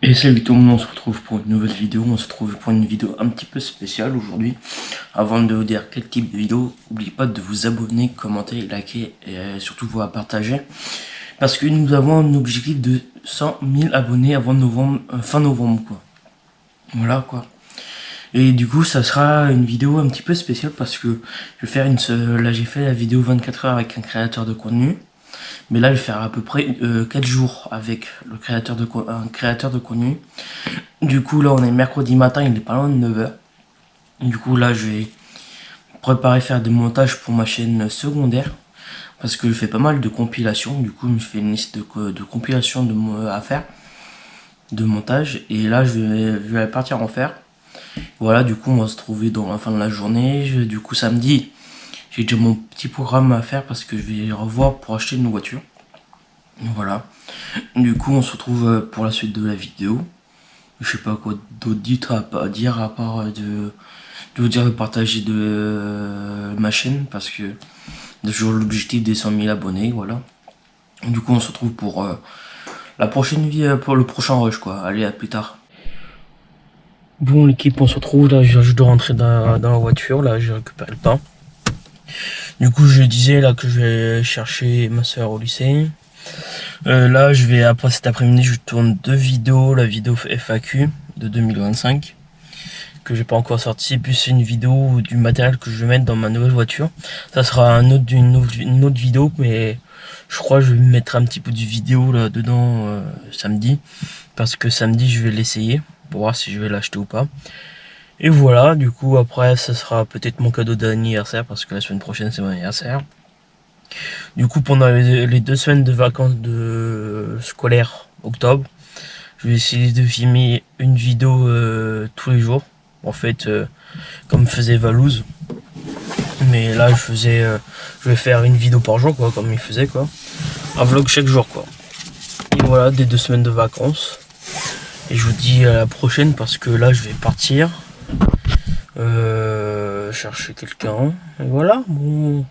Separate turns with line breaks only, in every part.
Et salut tout le monde, on se retrouve pour une nouvelle vidéo, on se retrouve pour une vidéo un petit peu spéciale aujourd'hui. Avant de vous dire quel type de vidéo, n'oubliez pas de vous abonner, commenter, liker et surtout vous partager. Parce que nous avons un objectif de 100 000 abonnés avant novembre, fin novembre quoi. Voilà quoi. Et du coup ça sera une vidéo un petit peu spéciale parce que je vais faire là j'ai fait la vidéo 24 heures avec un créateur de contenu. Mais là, je vais faire à peu près 4 jours avec un créateur de contenu. Du coup, là, on est mercredi matin, il est pas loin de 9 h. Du coup, là, je vais préparer faire des montages pour ma chaîne secondaire. Parce que je fais pas mal de compilations. Du coup, je fais une liste de compilations à faire. De montage. Et là, je vais partir en faire. Voilà, du coup, on va se trouver dans la fin de la journée. Du coup, samedi, j'ai déjà mon petit programme à faire parce que je vais revoir pour acheter une voiture. Voilà. Du coup, on se retrouve pour la suite de la vidéo. Je sais pas quoi d'autre à dire à part de vous dire de partager ma chaîne parce que j'ai toujours l'objectif des 100 000 abonnés. Voilà. Du coup, on se retrouve pour la prochaine vie, pour le prochain rush quoi. Allez, à plus tard. Bon l'équipe, on se retrouve là, je dois rentrer dans la voiture, là j'ai récupéré le pain. Du coup je disais là que je vais chercher ma soeur au lycée. Là je vais, après cet après-midi, je tourne 2 vidéos, la vidéo FAQ de 2025 que j'ai pas encore sorti, puis c'est une vidéo du matériel que je vais mettre dans ma nouvelle voiture. Ça sera une autre vidéo, mais je crois que je vais mettre un petit peu de vidéo là dedans samedi, parce que samedi je vais l'essayer pour voir si je vais l'acheter ou pas. Et voilà, du coup après ça sera peut-être mon cadeau d'anniversaire parce que la semaine prochaine c'est mon anniversaire. Du coup pendant les 2 semaines de vacances scolaires octobre, je vais essayer de filmer une vidéo tous les jours. En fait comme faisait Valouz. Mais là je vais faire une vidéo par jour quoi, comme il faisait quoi. Un vlog chaque jour quoi. Et voilà, des 2 semaines de vacances. Et je vous dis à la prochaine parce que là je vais partir chercher quelqu'un. Et voilà, bon.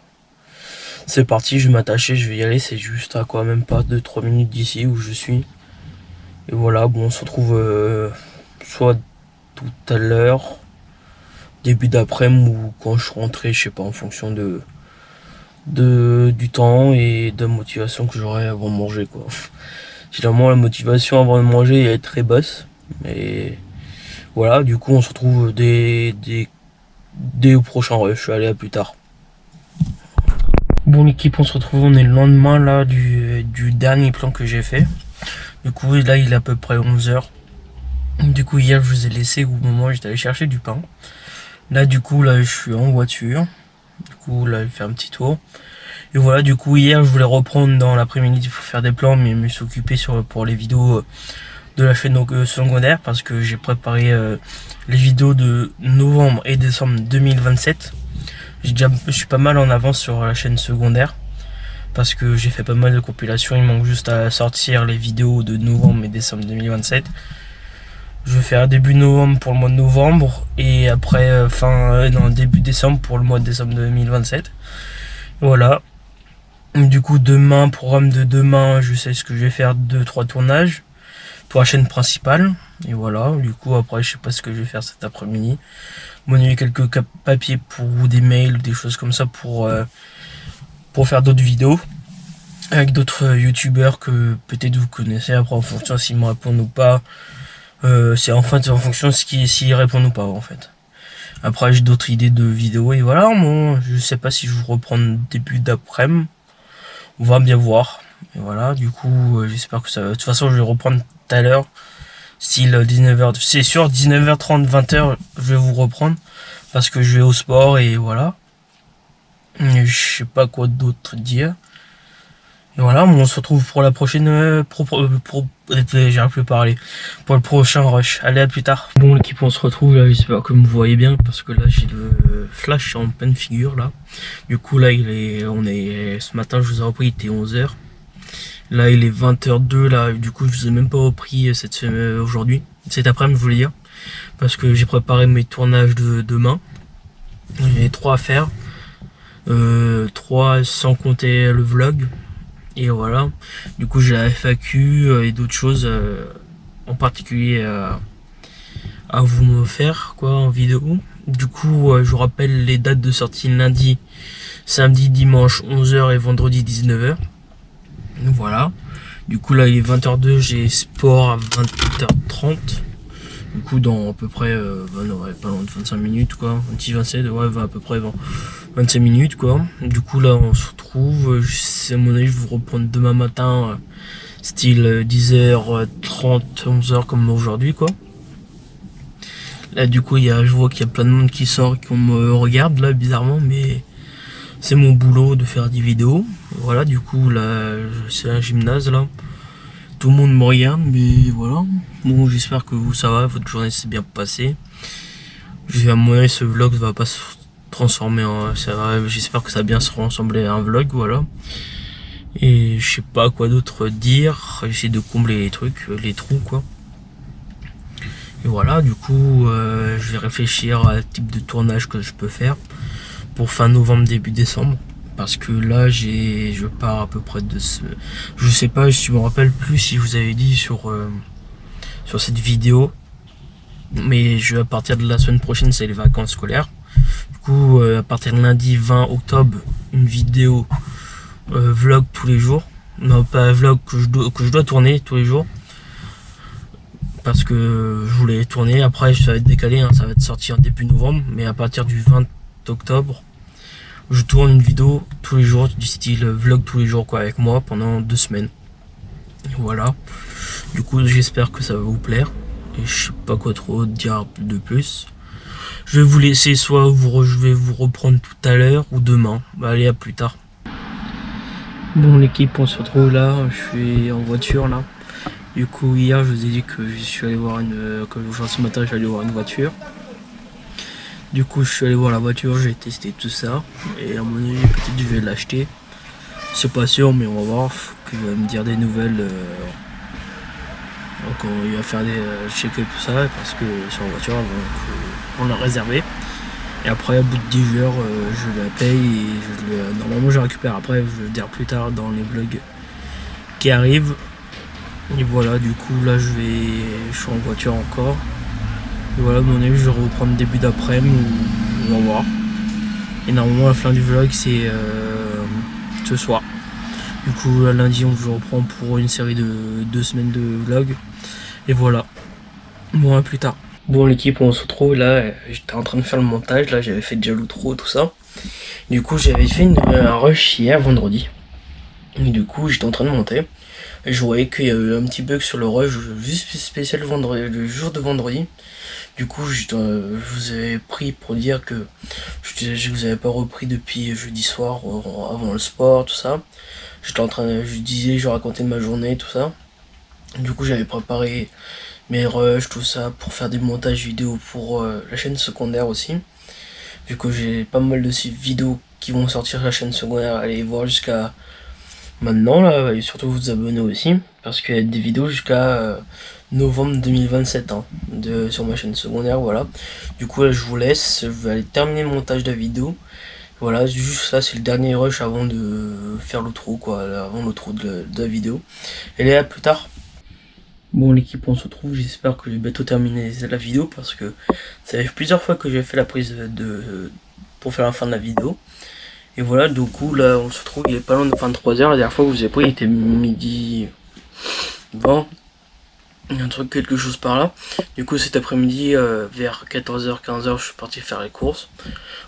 C'est parti, je vais m'attacher, je vais y aller, c'est juste à quoi même pas 2-3 minutes d'ici où je suis. Et voilà, bon on se retrouve soit tout à l'heure, début d'après-midi ou quand je suis rentré, je sais pas, en fonction du temps et de la motivation que j'aurai avant de manger quoi. Généralement la motivation avant de manger est très basse. Mais voilà, du coup on se retrouve dès au prochain rush. Allez, à plus tard. Bon l'équipe, on se retrouve, on est le lendemain là du dernier plan que j'ai fait. Du coup là il est à peu près 11 h. Du coup hier je vous ai laissé au moment où j'étais allé chercher du pain. Là du coup là je suis en voiture. Du coup là je vais faire un petit tour. Et voilà, du coup hier je voulais reprendre dans l'après-midi pour faire des plans, mais je me suis occupé pour les vidéos de la chaîne secondaire parce que j'ai préparé les vidéos de novembre et décembre 2027. Je suis pas mal en avance sur la chaîne secondaire parce que j'ai fait pas mal de compilations. Il manque juste à sortir les vidéos de novembre et décembre 2027. Je vais faire début novembre pour le mois de novembre et après début décembre pour le mois de décembre 2027. Voilà. Du coup demain, programme de demain, je sais ce que je vais faire, 2-3 tournages pour la chaîne principale. Et voilà, du coup après je sais pas ce que je vais faire cet après-midi. Monnayer quelques papiers ou des mails ou des choses comme ça pour faire d'autres vidéos avec d'autres youtubeurs que peut-être vous connaissez. Après en fonction s'ils me répondent ou pas, c'est en fonction de s'ils répondent ou pas en fait. Après j'ai d'autres idées de vidéos et voilà, bon, je sais pas si je vous reprends début d'après-midi. On va bien voir. Et voilà, du coup j'espère que ça va. De toute façon je vais reprendre tout à l'heure. Style 19h, c'est sûr 19h30, 20h je vais vous reprendre parce que je vais au sport et voilà. Et je sais pas quoi d'autre dire. Et voilà, on se retrouve pour la prochaine j'arrive plus à parler, pour le prochain rush. Allez, à plus tard. Bon l'équipe, on se retrouve là, j'espère que vous voyez bien parce que là j'ai le flash en pleine figure là. Du coup là ce matin je vous ai repris, il était 11 h. Là il est 20h02 là, du coup je vous ai même pas repris aujourd'hui, cet après-midi je voulais dire, parce que j'ai préparé mes tournages de demain. J'ai 3 à faire, 3 sans compter le vlog. Et voilà, du coup j'ai la FAQ et d'autres choses en particulier à vous me faire quoi en vidéo. Du coup, je vous rappelle les dates de sortie: lundi, samedi, dimanche 11h et vendredi 19h. Voilà. Du coup là il est 20h02, j'ai sport à 20h30. Du coup dans à peu près pas loin de 25 minutes quoi, 26-27, ouais à peu près 25 minutes quoi. Du coup là on se retrouve, à mon avis je vais vous reprendre demain matin, style 10h30, 11h comme aujourd'hui quoi. Là du coup je vois qu'il y a plein de monde qui sort, qui me regarde là bizarrement, mais c'est mon boulot de faire des vidéos. Voilà, du coup là c'est un gymnase là. Tout le monde me regarde, mais voilà. Bon, j'espère que vous ça va, votre journée s'est bien passée. À mon avis, ce vlog va pas se transformer en... J'espère que ça va bien se ressembler à un vlog, voilà. Et je sais pas quoi d'autre dire. J'essaie de combler les trucs, les trous quoi. Et voilà, du coup, je vais réfléchir à type de tournage que je peux faire pour fin novembre, début décembre. Parce que là, je pars à peu près de ce... Je sais pas, je me rappelle plus si je vous avais dit sur cette vidéo. Mais à partir de la semaine prochaine, c'est les vacances scolaires. Du coup, à partir de lundi 20 octobre, une vidéo vlog tous les jours. Non, pas vlog que je dois tourner tous les jours. Parce que je voulais tourner. Après, ça va être décalé, hein, ça va être sorti en début novembre. Mais à partir du 20 octobre, je tourne une vidéo tous les jours, du style vlog tous les jours quoi, avec moi pendant 2 semaines. Et voilà. Du coup, j'espère que ça va vous plaire. Et je sais pas quoi trop dire de plus. Je vais vous laisser, soit je vais vous reprendre tout à l'heure ou demain. Bah, allez, à plus tard. Bon l'équipe, on se retrouve là. Je suis en voiture là. Du coup, hier, je vous ai dit que je suis allé voir ce matin, j'allais voir une voiture. Du coup je suis allé voir la voiture, j'ai testé tout ça et à mon avis peut-être je vais l'acheter. C'est pas sûr mais on va voir, faut qu'il va me dire des nouvelles. Donc il va faire des checker tout ça parce que sur la voiture on l'a réservé. Et après au bout de 10 heures je la paye et normalement je la récupère après, je vais le dire plus tard dans les vlogs qui arrivent. Et voilà, du coup là je suis en voiture encore. Et voilà, à mon avis, je vais reprendre début d'après-midi, on va voir. Et normalement, la fin du vlog, c'est ce soir. Du coup, lundi, je reprends pour une série de 2 semaines de vlog. Et voilà. Bon, à plus tard. Bon, l'équipe, on se retrouve là. J'étais en train de faire le montage. Là, j'avais fait déjà l'outro, tout ça. Du coup, j'avais fait un rush hier, vendredi. Et du coup, j'étais en train de monter. Et je voyais qu'il y a eu un petit bug sur le rush, juste spécial le jour de vendredi. Du coup, je vous avais pris pour dire que je vous avais pas repris depuis jeudi soir, avant le sport, tout ça. Je racontais ma journée, tout ça. Du coup, j'avais préparé mes rushs, tout ça, pour faire des montages vidéo pour la chaîne secondaire aussi. Vu que j'ai pas mal de ces vidéos qui vont sortir sur la chaîne secondaire, allez voir jusqu'à maintenant là, et surtout vous abonner aussi, parce qu'il y a des vidéos jusqu'à novembre 2027 hein, sur ma chaîne secondaire, voilà. Du coup là je vous laisse, je vais aller terminer le montage de la vidéo. Voilà, juste là c'est le dernier rush avant de faire l'outro quoi, avant l'outro de la vidéo. Et là, à plus tard. Bon l'équipe, on se retrouve, j'espère que j'ai bientôt terminé la vidéo parce que ça fait plusieurs fois que j'ai fait la prise pour faire la fin de la vidéo. Et voilà, du coup là on se retrouve, il est pas loin de 23h, la dernière fois que je vous ai pris il était midi 20, un truc quelque chose par là. Du coup cet après-midi vers 14h, 15h je suis parti faire les courses.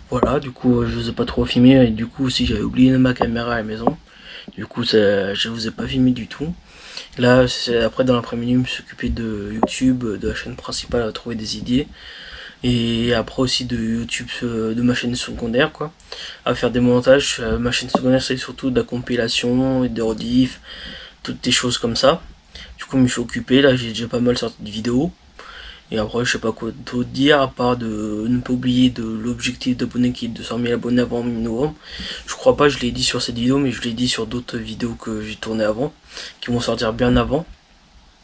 Voilà, du coup je vous ai pas trop filmé et du coup aussi j'avais oublié ma caméra à la maison. Du coup je vous ai pas filmé du tout. Là c'est après dans l'après-midi je me suis occupé de YouTube, de la chaîne principale à trouver des idées. Et après aussi de YouTube, de ma chaîne secondaire quoi, à faire des montages. Ma chaîne secondaire c'est surtout de la compilation et des rediff, toutes des choses comme ça. Du coup je me suis occupé, là j'ai déjà pas mal sorti de vidéos. Et après je sais pas quoi d'autre dire à part de ne pas oublier de l'objectif d'abonnés qui est de 200 000 abonnés avant mi-novembre. Je crois pas, je l'ai dit sur cette vidéo mais je l'ai dit sur d'autres vidéos que j'ai tourné avant, qui vont sortir bien avant.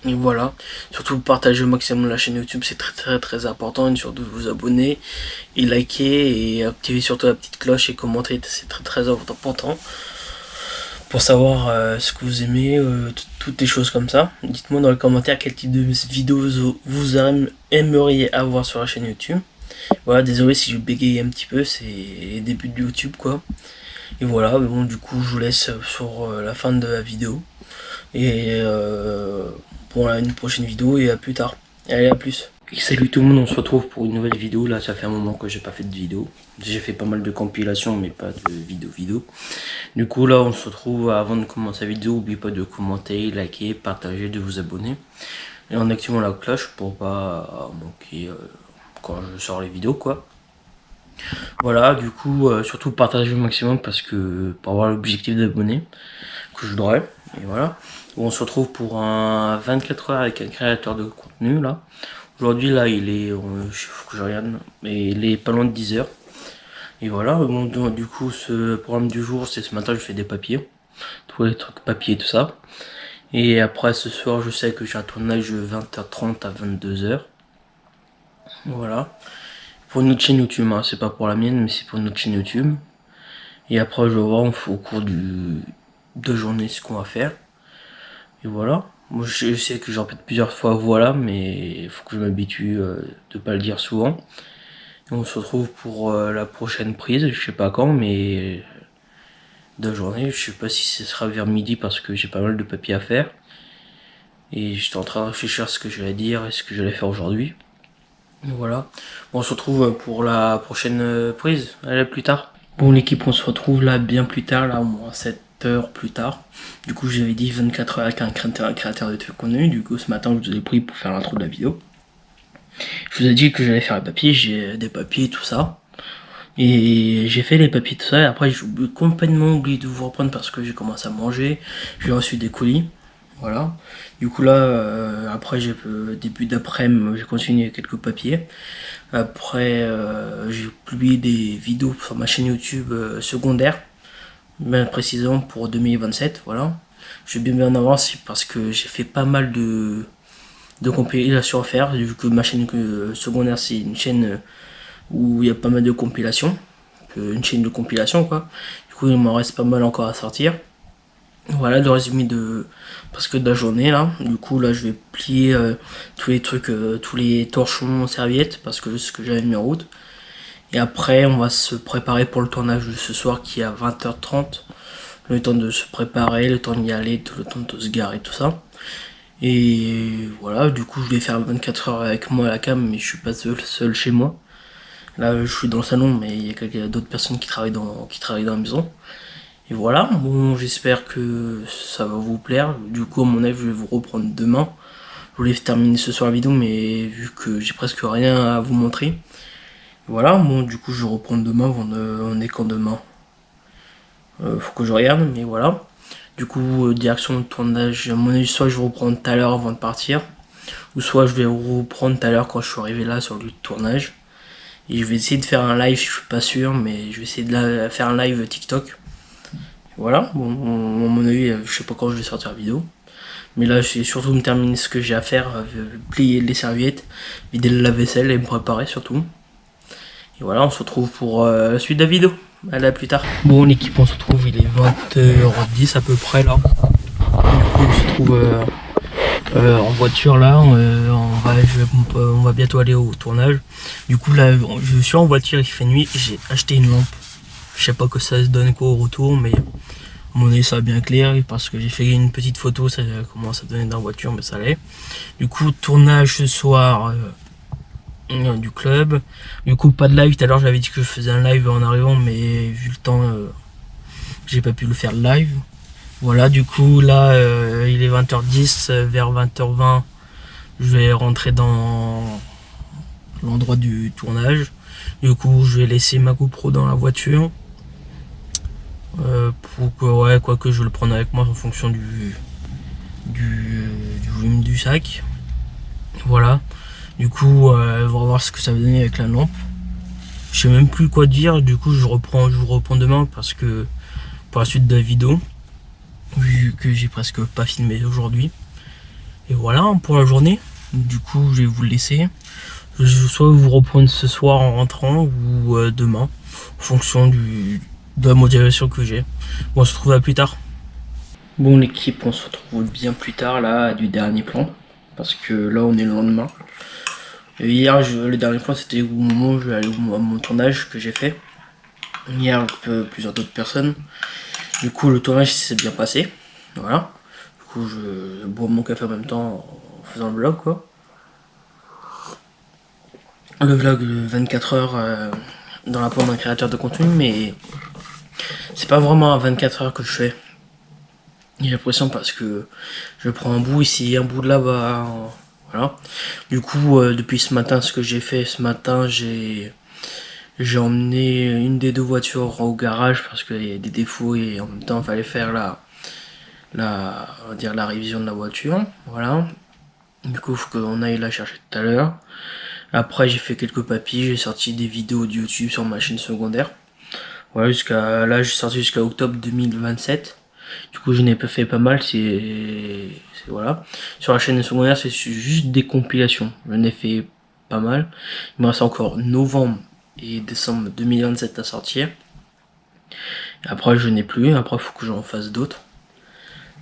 Et voilà, surtout partagez au maximum la chaîne YouTube, c'est très important, et surtout vous abonner et liker et activer surtout la petite cloche et commenter, c'est très important pour savoir ce que vous aimez, toutes les choses comme ça. Dites-moi dans les commentaires quel type de vidéos vous aimeriez avoir sur la chaîne YouTube. Voilà, désolé si je bégaye un petit peu, c'est les débuts de YouTube quoi. Et voilà, bon du coup je vous laisse sur la fin de la vidéo. Et pour une prochaine vidéo et à plus tard. Allez, à plus. Et salut tout le monde, on se retrouve pour une nouvelle vidéo. Là ça fait un moment que j'ai pas fait de vidéo. J'ai fait pas mal de compilations mais pas de vidéo. Du coup là on se retrouve. Avant de commencer la vidéo, n'oubliez pas de commenter, liker, partager, de vous abonner. Et en activant la cloche pour pas manquer quand je sors les vidéos quoi. Voilà, du coup surtout partager au maximum parce que pour avoir l'objectif d'abonnés que je voudrais. Et voilà, on se retrouve pour un 24 heures avec un créateur de contenu là. Aujourd'hui là il est, faut que je regarde, mais il est pas loin de 10 heures. Et voilà, bon, du coup ce programme du jour c'est ce matin je fais des papiers, tous les trucs papier tout ça. Et après ce soir je sais que j'ai un tournage de 20h30 à 22h. Voilà, pour une autre chaîne YouTube, hein. C'est pas pour la mienne mais c'est pour une autre chaîne YouTube. Et après je vais voir au cours de journée ce qu'on va faire. Et voilà, moi je sais que j'en répète plusieurs fois voilà, mais il faut que je m'habitue de pas le dire souvent. Et on se retrouve pour la prochaine prise, je sais pas quand, mais de la journée, je sais pas si ce sera vers midi parce que j'ai pas mal de papiers à faire. Et j'étais en train de réfléchir à ce que j'allais dire et ce que j'allais faire aujourd'hui. Voilà, bon, on se retrouve pour la prochaine prise, allez plus tard. Bon l'équipe, on se retrouve là bien plus tard, là au moins 7 heures plus tard. Du coup j'avais dit 24 heures avec un créateur de contenu. Du coup ce matin je vous ai pris pour faire l'intro de la vidéo. Je vous ai dit que j'allais faire les papiers, j'ai des papiers tout ça. Et j'ai fait les papiers tout ça et après j'ai complètement oublié de vous reprendre parce que j'ai commencé à manger. J'ai reçu des colis. Voilà. Du coup là, après j'ai début d'après-midi, j'ai continué quelques papiers. Après j'ai publié des vidéos sur ma chaîne YouTube secondaire, bien précisément pour 2027. Voilà. Je vais bien en avance parce que j'ai fait pas mal de compilations à faire, vu que ma chaîne secondaire c'est une chaîne où il y a pas mal de compilations, une chaîne de compilation quoi. Du coup il m'en reste pas mal encore à sortir. Voilà le résumé de la journée là. Du coup là je vais plier tous les trucs, tous les torchons serviettes parce que c'est ce que j'avais mis en route. Et après on va se préparer pour le tournage de ce soir qui est à 20h30. Le temps de se préparer, le temps d'y aller, le temps de se garer, tout ça. Et voilà, du coup je vais faire 24 heures avec moi à la cam, mais je suis pas seul chez moi. Là je suis dans le salon, mais il y a d'autres personnes qui travaillent dans la maison. Et voilà, bon j'espère que ça va vous plaire. Du coup à mon avis je vais vous reprendre demain. Je voulais terminer ce soir la vidéo, mais vu que j'ai presque rien à vous montrer. Voilà, bon du coup je vais reprendre demain, on est quand demain faut que je regarde, mais voilà. Du coup direction de tournage, à mon avis soit je vais reprendre tout à l'heure avant de partir, ou soit je vais reprendre tout à l'heure quand je suis arrivé là sur le lieu de tournage. Et je vais essayer de faire un live, je suis pas sûr, mais je vais essayer de faire un live TikTok. Voilà, bon, à mon avis, je sais pas quand je vais sortir la vidéo. Mais là, je vais surtout me terminer ce que j'ai à faire, plier les serviettes, vider le lave-vaisselle et me préparer surtout. Et voilà, on se retrouve pour la suite de la vidéo. Allez, à plus tard. Bon, l'équipe, on se retrouve, il est 20h10 à peu près là. Du coup, on se trouve en voiture là, on va bientôt aller au tournage. Du coup là je suis en voiture, il fait nuit, j'ai acheté une lampe. Je sais pas que ça se donne quoi au retour, mais à mon avis ça va bien clair parce que j'ai fait une petite photo, ça commence à donner dans la voiture, mais ça allait. Du coup tournage ce soir du club. Du coup pas de live, tout à l'heure j'avais dit que je faisais un live en arrivant, mais vu le temps j'ai pas pu le faire live. Voilà, du coup là il est 20h10, vers 20h20 je vais rentrer dans l'endroit du tournage. Du coup je vais laisser ma GoPro dans la voiture pour que, ouais, quoique je vais le prendre avec moi en fonction du volume du sac. Voilà, du coup on va voir ce que ça va donner avec la lampe. Je sais même plus quoi dire, du coup je vous reprends demain parce que pour la suite de la vidéo, vu que j'ai presque pas filmé aujourd'hui. Et voilà pour la journée. Du coup je vais vous le laisser. Soit vous reprendre ce soir en rentrant ou demain en fonction de la motivation que j'ai. Bon, on se retrouve à plus tard. Bon l'équipe, on se retrouve bien plus tard là du dernier plan, parce que là on est le lendemain. Et hier le dernier plan c'était au moment où je vais aller à mon tournage que j'ai fait. Hier avec plusieurs d'autres personnes. Du coup le tournage s'est bien passé. Voilà. Du coup je bois mon café en même temps en faisant le vlog quoi. Le vlog de 24 heures dans la peau d'un créateur de contenu, mais c'est pas vraiment à 24 heures que je fais. J'ai l'impression parce que je prends un bout ici, un bout de là-bas, voilà. Du coup, depuis ce matin, ce que j'ai fait ce matin, j'ai emmené une des deux voitures au garage parce qu'il y a des défauts et en même temps, il fallait faire on va dire la révision de la voiture, voilà. Du coup, il faut qu'on aille la chercher tout à l'heure. Après, j'ai fait quelques papiers, j'ai sorti des vidéos de YouTube sur ma chaîne secondaire. Voilà, là, j'ai sorti jusqu'à octobre 2027. Du coup, je n'ai pas fait pas mal, voilà. Sur la chaîne secondaire, c'est juste des compilations. Je n'ai fait pas mal. Il me reste encore novembre et décembre 2027 à sortir. Après, je n'ai plus. Après, il faut que j'en fasse d'autres.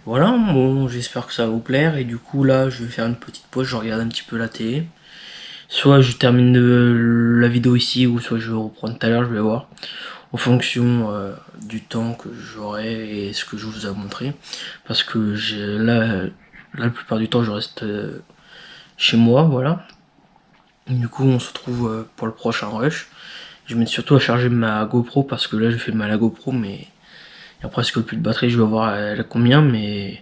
Voilà, bon, j'espère que ça va vous plaire. Et du coup, là, je vais faire une petite pause. Je regarde un petit peu la télé. Soit je termine la vidéo ici, ou soit je vais reprendre tout à l'heure, je vais voir. En fonction du temps que j'aurai et ce que je vous ai montré. Parce que là, la plupart du temps, je reste chez moi, voilà. Et du coup, on se retrouve pour le prochain rush. Je vais mettre surtout à charger ma GoPro, parce que là, je fais mal à la GoPro, mais il y a presque plus de batterie. Je vais voir elle a combien, mais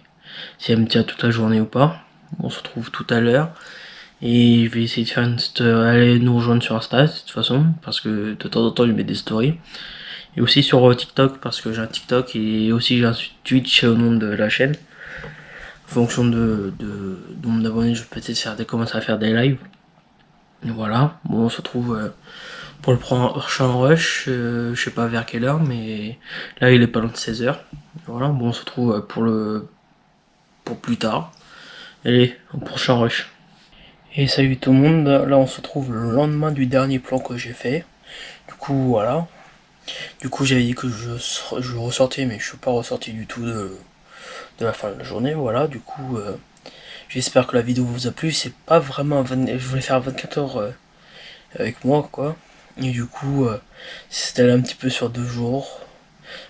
si elle me tient toute la journée ou pas. On se retrouve tout à l'heure. Et je vais essayer de faire aller nous rejoindre sur Insta, de toute façon, parce que de temps en temps, je mets des stories. Et aussi sur TikTok, parce que j'ai un TikTok, et aussi j'ai un Twitch au nom de la chaîne. En fonction de nombre d'abonnés, je vais peut-être commencer à faire des lives. Et voilà, bon, on se retrouve pour le prochain rush, je sais pas vers quelle heure, mais là il est pas loin de 16 h. Voilà, bon, on se retrouve pour plus tard. Allez, au prochain rush. Et salut tout le monde, là on se retrouve le lendemain du dernier plan que j'ai fait. Du coup, voilà. Du coup, j'avais dit que je ressortais, mais je suis pas ressorti du tout de la fin de la journée. Voilà, du coup, j'espère que la vidéo vous a plu. C'est pas vraiment je voulais faire 24 heures avec moi, quoi. Et du coup, c'était un petit peu sur 2 jours.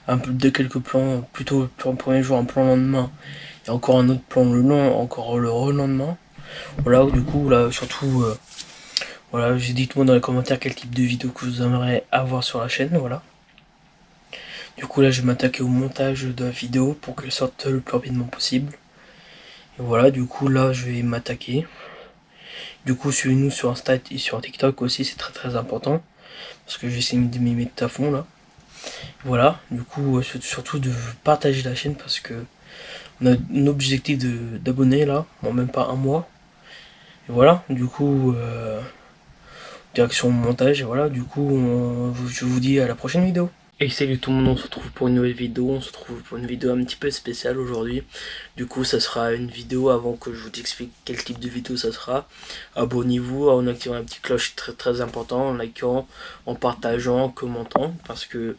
Un peu de quelques plans, plutôt pour le premier jour, un plan le lendemain. Et encore un autre plan encore le relendemain. Voilà, du coup, là, surtout, voilà, dites-moi dans les commentaires quel type de vidéo que vous aimeriez avoir sur la chaîne, voilà. Du coup là je vais m'attaquer au montage de la vidéo pour qu'elle sorte le plus rapidement possible. Et voilà, du coup là je vais m'attaquer. Du coup suivez-nous sur Insta et sur TikTok aussi, c'est très très important. Parce que j'essaie de m'y mettre à fond là. Voilà, du coup surtout de partager la chaîne parce que on a un objectif d'abonnés là, en même pas un mois. Et voilà, du coup direction montage et voilà, du coup je vous dis à la prochaine vidéo. Et salut tout le monde, on se retrouve pour une nouvelle vidéo, on se retrouve pour une vidéo un petit peu spéciale aujourd'hui. Du coup ça sera une vidéo, avant que je vous explique quel type de vidéo ça sera. Abonnez-vous en activant la petite cloche, très très important, en likant, en partageant, en commentant. Parce que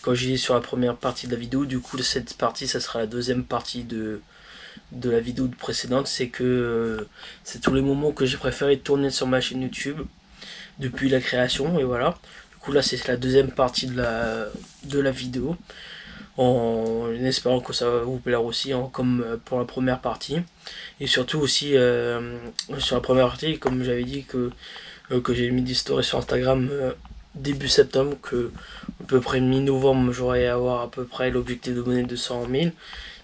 quand j'ai dit sur la première partie de la vidéo, du coup cette partie ça sera la deuxième partie de la vidéo précédente. C'est que c'est tous les moments que j'ai préféré tourner sur ma chaîne YouTube depuis la création, et voilà. Du coup là c'est la deuxième partie de la vidéo, en espérant que ça va vous plaire aussi, comme pour la première partie. Et surtout aussi sur la première partie, comme j'avais dit que j'ai mis des stories sur Instagram début septembre, que à peu près mi-novembre j'aurais à peu près l'objectif d'abonnés de 100 000.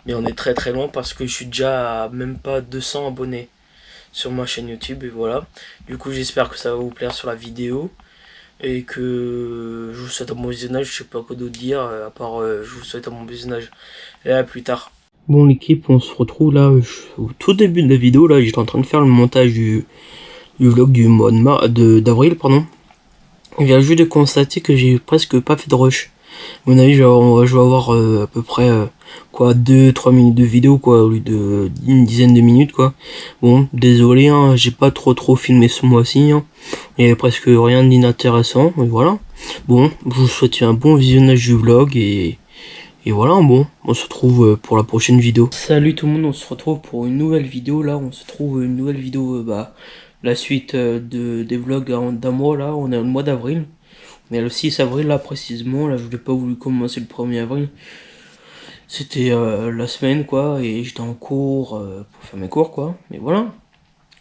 Mais on est très très loin parce que je suis déjà à même pas 200 abonnés sur ma chaîne YouTube, et voilà. Du coup j'espère que ça va vous plaire sur la vidéo. Et que je vous souhaite un bon visionnage, je sais pas quoi d'autre dire, à part je vous souhaite un bon visionnage. Et à plus tard. Bon l'équipe, on se retrouve là, au tout début de la vidéo, là j'étais en train de faire le montage du vlog du mois d'avril, pardon. Je viens juste de constater que j'ai presque pas fait de rush. À mon avis, je vais avoir à peu près 2-3 minutes de vidéo, quoi, au lieu de une dizaine de minutes, quoi. Bon, désolé, hein, j'ai pas trop filmé ce mois-ci, hein. Il y avait presque rien d'inintéressant, et voilà. Bon, je vous souhaite un bon visionnage du vlog, et Et voilà, bon, on se retrouve pour la prochaine vidéo. Salut tout le monde, on se retrouve pour une nouvelle vidéo. Là, on se trouve une nouvelle vidéo, la suite des vlogs d'un mois. Là, on est au mois d'avril. On est le 6 avril, là, précisément. Là, je n'ai pas voulu commencer le 1er avril. C'était la semaine, quoi, et j'étais en cours pour faire mes cours, quoi. Mais voilà.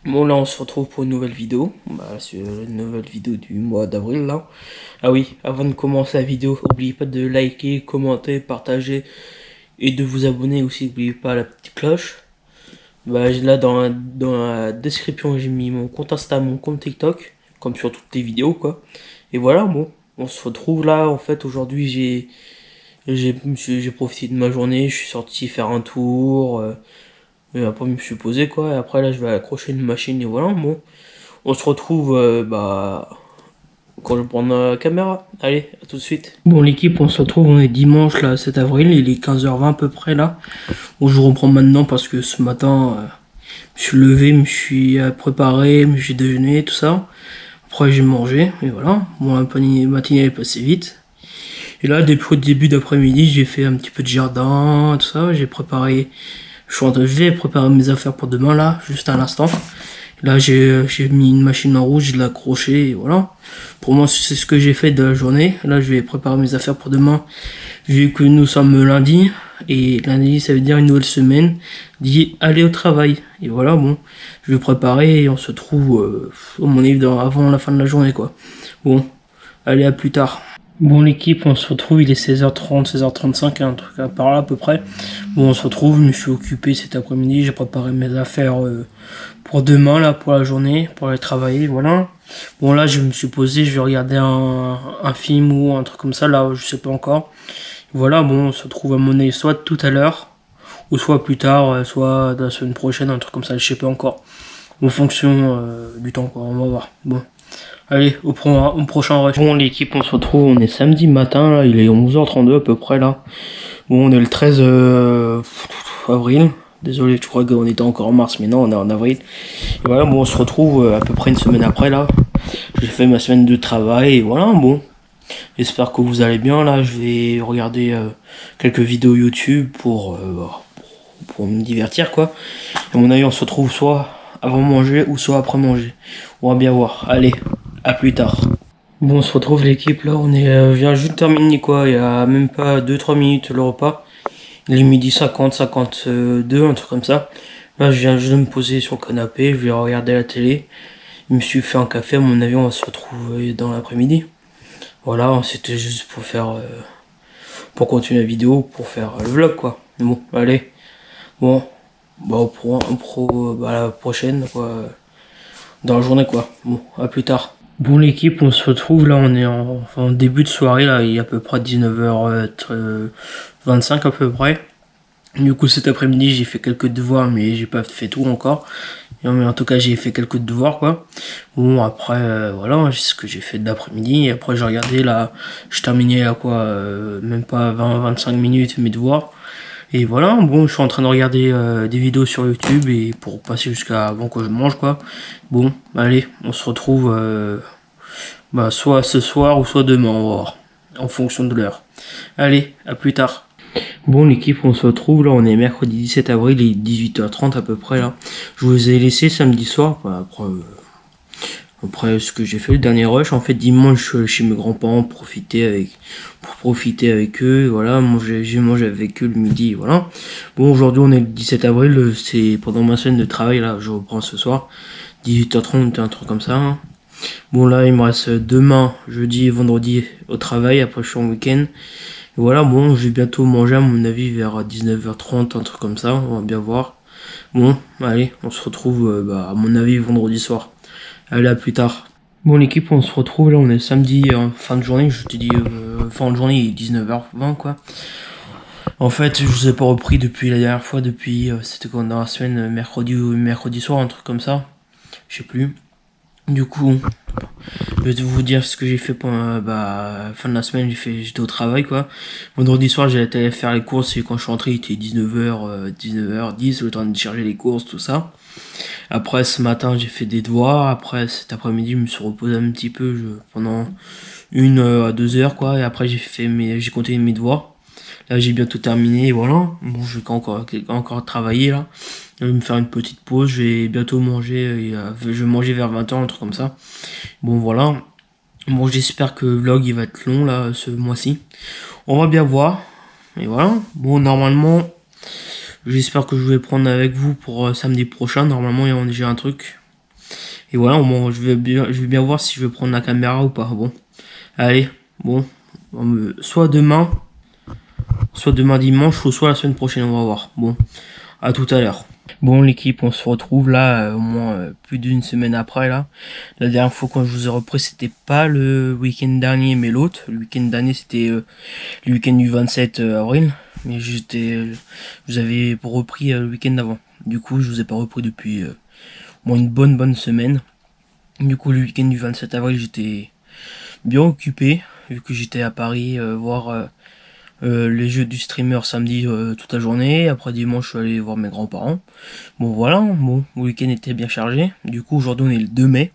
Bon, là, on se retrouve pour une nouvelle vidéo. C'est une nouvelle vidéo du mois d'avril, là. Ah oui, avant de commencer la vidéo, n'oubliez pas de liker, commenter, partager et de vous abonner aussi. N'oubliez pas la petite cloche. Là, dans la description, j'ai mis mon compte Insta, mon compte TikTok, comme sur toutes les vidéos, quoi. Et voilà, bon, on se retrouve là. En fait, aujourd'hui, j'ai profité de ma journée. Je suis sorti faire un tour. Et après, je me suis posé, quoi. Et après, là, je vais accrocher une machine. Et voilà, bon. On se retrouve, quand je prends la caméra. Allez, à tout de suite. Bon, l'équipe, on se retrouve. On est dimanche, là, 7 avril. Il est 15h20 à peu près, là. Bon, je reprends maintenant parce que ce matin, je me suis levé, je me suis préparé, j'ai déjeuné, tout ça. Après, j'ai mangé. Et voilà. Bon, la matinée est passée vite. Et là, depuis le début d'après-midi, j'ai fait un petit peu de jardin, tout ça. J'ai préparé. Je vais préparer mes affaires pour demain, là, juste à l'instant. Là, j'ai mis une machine en rouge, je l'ai accrochée, et voilà. Pour moi, c'est ce que j'ai fait de la journée. Là, je vais préparer mes affaires pour demain, vu que nous sommes lundi. Et lundi, ça veut dire une nouvelle semaine, dit aller au travail. Et voilà, bon, je vais préparer et on se trouve, à mon avis, avant la fin de la journée, quoi. Bon, allez, à plus tard. Bon, l'équipe, on se retrouve, il est 16h30, 16h35, un truc par là à peu près. Bon, on se retrouve, je me suis occupé cet après-midi, j'ai préparé mes affaires pour demain, là, pour la journée, pour aller travailler, voilà. Bon, là, je me suis posé, je vais regarder un film ou un truc comme ça, là, je sais pas encore. Voilà, bon, on se retrouve à mon avis soit tout à l'heure, ou soit plus tard, soit la semaine prochaine, un truc comme ça, je sais pas encore. En fonction du temps, quoi, on va voir. Bon. Allez, au prochain rush. Bon, l'équipe, on se retrouve, on est samedi matin, là, il est 11h32 à peu près, là. Bon, on est le 13 avril. Désolé, je crois qu'on était encore en mars, mais non, on est en avril. Et voilà, bon, on se retrouve à peu près une semaine après, là. J'ai fait ma semaine de travail, et voilà, bon. J'espère que vous allez bien, là. Je vais regarder quelques vidéos YouTube pour me divertir, quoi. À mon avis, on se retrouve soit avant manger ou soit après manger. On va bien voir. Allez. À plus tard. Bon, on se retrouve l'équipe là, on est vient juste de terminer quoi, il y a même pas 2-3 minutes le repas. Il est midi 50, 52, un truc comme ça. Là, je viens juste de me poser sur le canapé, je vais regarder la télé. Je me suis fait un café, à mon avis, on va se retrouver dans l'après-midi. Voilà, c'était juste pour faire, pour continuer la vidéo, pour faire le vlog quoi. Bon, allez. Bon, la prochaine quoi, dans la journée quoi. Bon, à plus tard. Bon l'équipe, on se retrouve là, on est en début de soirée là, il est à peu près 19h25 à peu près. Du coup cet après-midi j'ai fait quelques devoirs mais j'ai pas fait tout encore. Mais en tout cas j'ai fait quelques devoirs quoi. Bon après voilà, c'est ce que j'ai fait de l'après-midi. Après j'ai regardé là, je terminais à quoi, même pas 20-25 minutes mes devoirs. Et voilà, bon, je suis en train de regarder des vidéos sur YouTube et pour passer jusqu'à avant que je mange quoi. Bon, allez, on se retrouve soit ce soir ou soit demain, on va voir, en fonction de l'heure. Allez, à plus tard. Bon l'équipe, on se retrouve là, on est mercredi 17 avril, il est 18h30 à peu près là. Je vous ai laissé samedi soir, après ce que j'ai fait le dernier rush, en fait dimanche je suis allé chez mes grands-parents pour profiter avec eux, voilà, j'ai mangé avec eux le midi, voilà. Bon aujourd'hui on est le 17 avril, c'est pendant ma semaine de travail là, je reprends ce soir, 18h30, un truc comme ça. Hein. Bon là il me reste demain, jeudi et vendredi au travail, après je suis en week-end. Voilà, bon je vais bientôt manger à mon avis vers 19h30, un truc comme ça, on va bien voir. Bon, allez, on se retrouve à mon avis vendredi soir. Allez, à plus tard. Bon l'équipe, on se retrouve là, on est samedi fin de journée, je te dis fin de journée, il est 19h20 quoi. En fait, je vous ai pas repris depuis la dernière fois, c'était quand dans la semaine, mercredi soir, un truc comme ça. Je sais plus. Du coup, je vais vous dire ce que j'ai fait pour fin de la semaine, j'étais au travail quoi. Vendredi soir, j'ai été faire les courses et quand je suis rentré, il était 19h10, le temps de charger les courses, tout ça. Après ce matin j'ai fait des devoirs, après cet après-midi je me suis reposé un petit peu pendant 1 à 2 heures quoi, et après j'ai continué mes devoirs. Là j'ai bientôt terminé, voilà. Bon, je vais encore travailler là. Je vais me faire une petite pause, je vais bientôt manger, je vais manger vers 20h, un truc comme ça. Bon voilà. Bon, j'espère que le vlog il va être long là ce mois-ci. On va bien voir. Et voilà. Bon, normalement, j'espère que je vais prendre avec vous pour samedi prochain. Normalement, il y a déjà un truc. Et voilà, bon, je vais bien voir si je vais prendre la caméra ou pas. Bon, allez, bon, soit demain dimanche, ou soit la semaine prochaine, on va voir. Bon, à tout à l'heure. Bon l'équipe, on se retrouve là au moins plus d'une semaine après là. La dernière fois quand je vous ai repris, c'était pas le week-end dernier mais l'autre. Le week-end dernier c'était le week-end du 27 avril. Mais je vous avais repris le week-end d'avant. Du coup je vous ai pas repris depuis une bonne semaine. Du coup le week-end du 27 avril j'étais bien occupé. Vu que j'étais à Paris voir les jeux du streamer samedi toute la journée. Après dimanche je suis allé voir mes grands-parents. Bon voilà, bon, le week-end était bien chargé. Du coup aujourd'hui on est le 2 mai.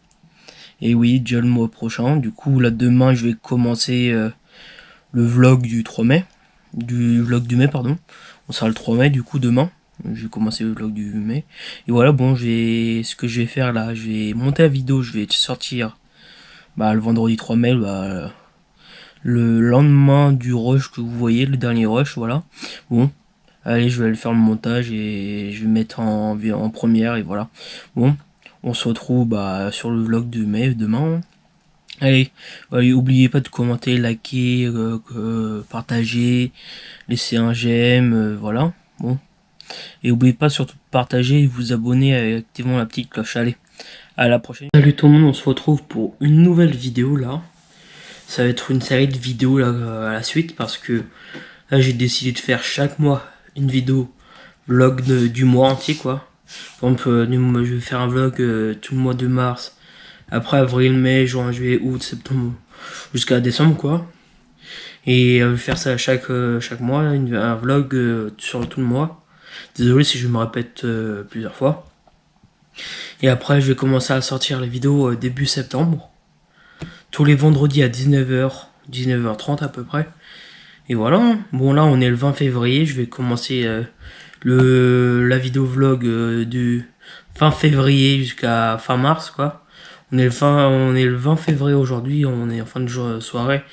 Et oui, déjà le mois prochain. Du coup là demain je vais commencer le vlog du 3 mai. Du vlog du mai pardon. On sera le 3 mai du coup demain. Je vais commencer le vlog du mai. Et voilà, bon, ce que je vais faire là, je vais monter la vidéo, je vais sortir le vendredi 3 mai, le lendemain du rush que vous voyez, le dernier rush, voilà. Bon, allez, je vais aller faire le montage et je vais mettre en première et voilà. Bon, on se retrouve sur le vlog de mai demain. Allez, n'oubliez pas de commenter, liker, partager, laisser un j'aime, voilà. Bon, et n'oubliez pas surtout de partager et vous abonner en activant la petite cloche. Allez, à la prochaine. Salut tout le monde, on se retrouve pour une nouvelle vidéo là. Ça va être une série de vidéos là à la suite parce que là j'ai décidé de faire chaque mois une vidéo vlog du mois entier quoi. Par exemple, je vais faire un vlog tout le mois de mars, après avril, mai, juin, juillet, août, septembre, jusqu'à décembre quoi. Et je vais faire ça chaque mois, un vlog sur tout le mois. Désolé si je me répète plusieurs fois. Et après je vais commencer à sortir les vidéos début septembre. Tous les vendredis à 19h, 19h30 à peu près. Et voilà, bon là on est le 20 février, je vais commencer la vidéo vlog du fin février jusqu'à fin mars quoi. On est le 20 février aujourd'hui, on est en fin de soirée,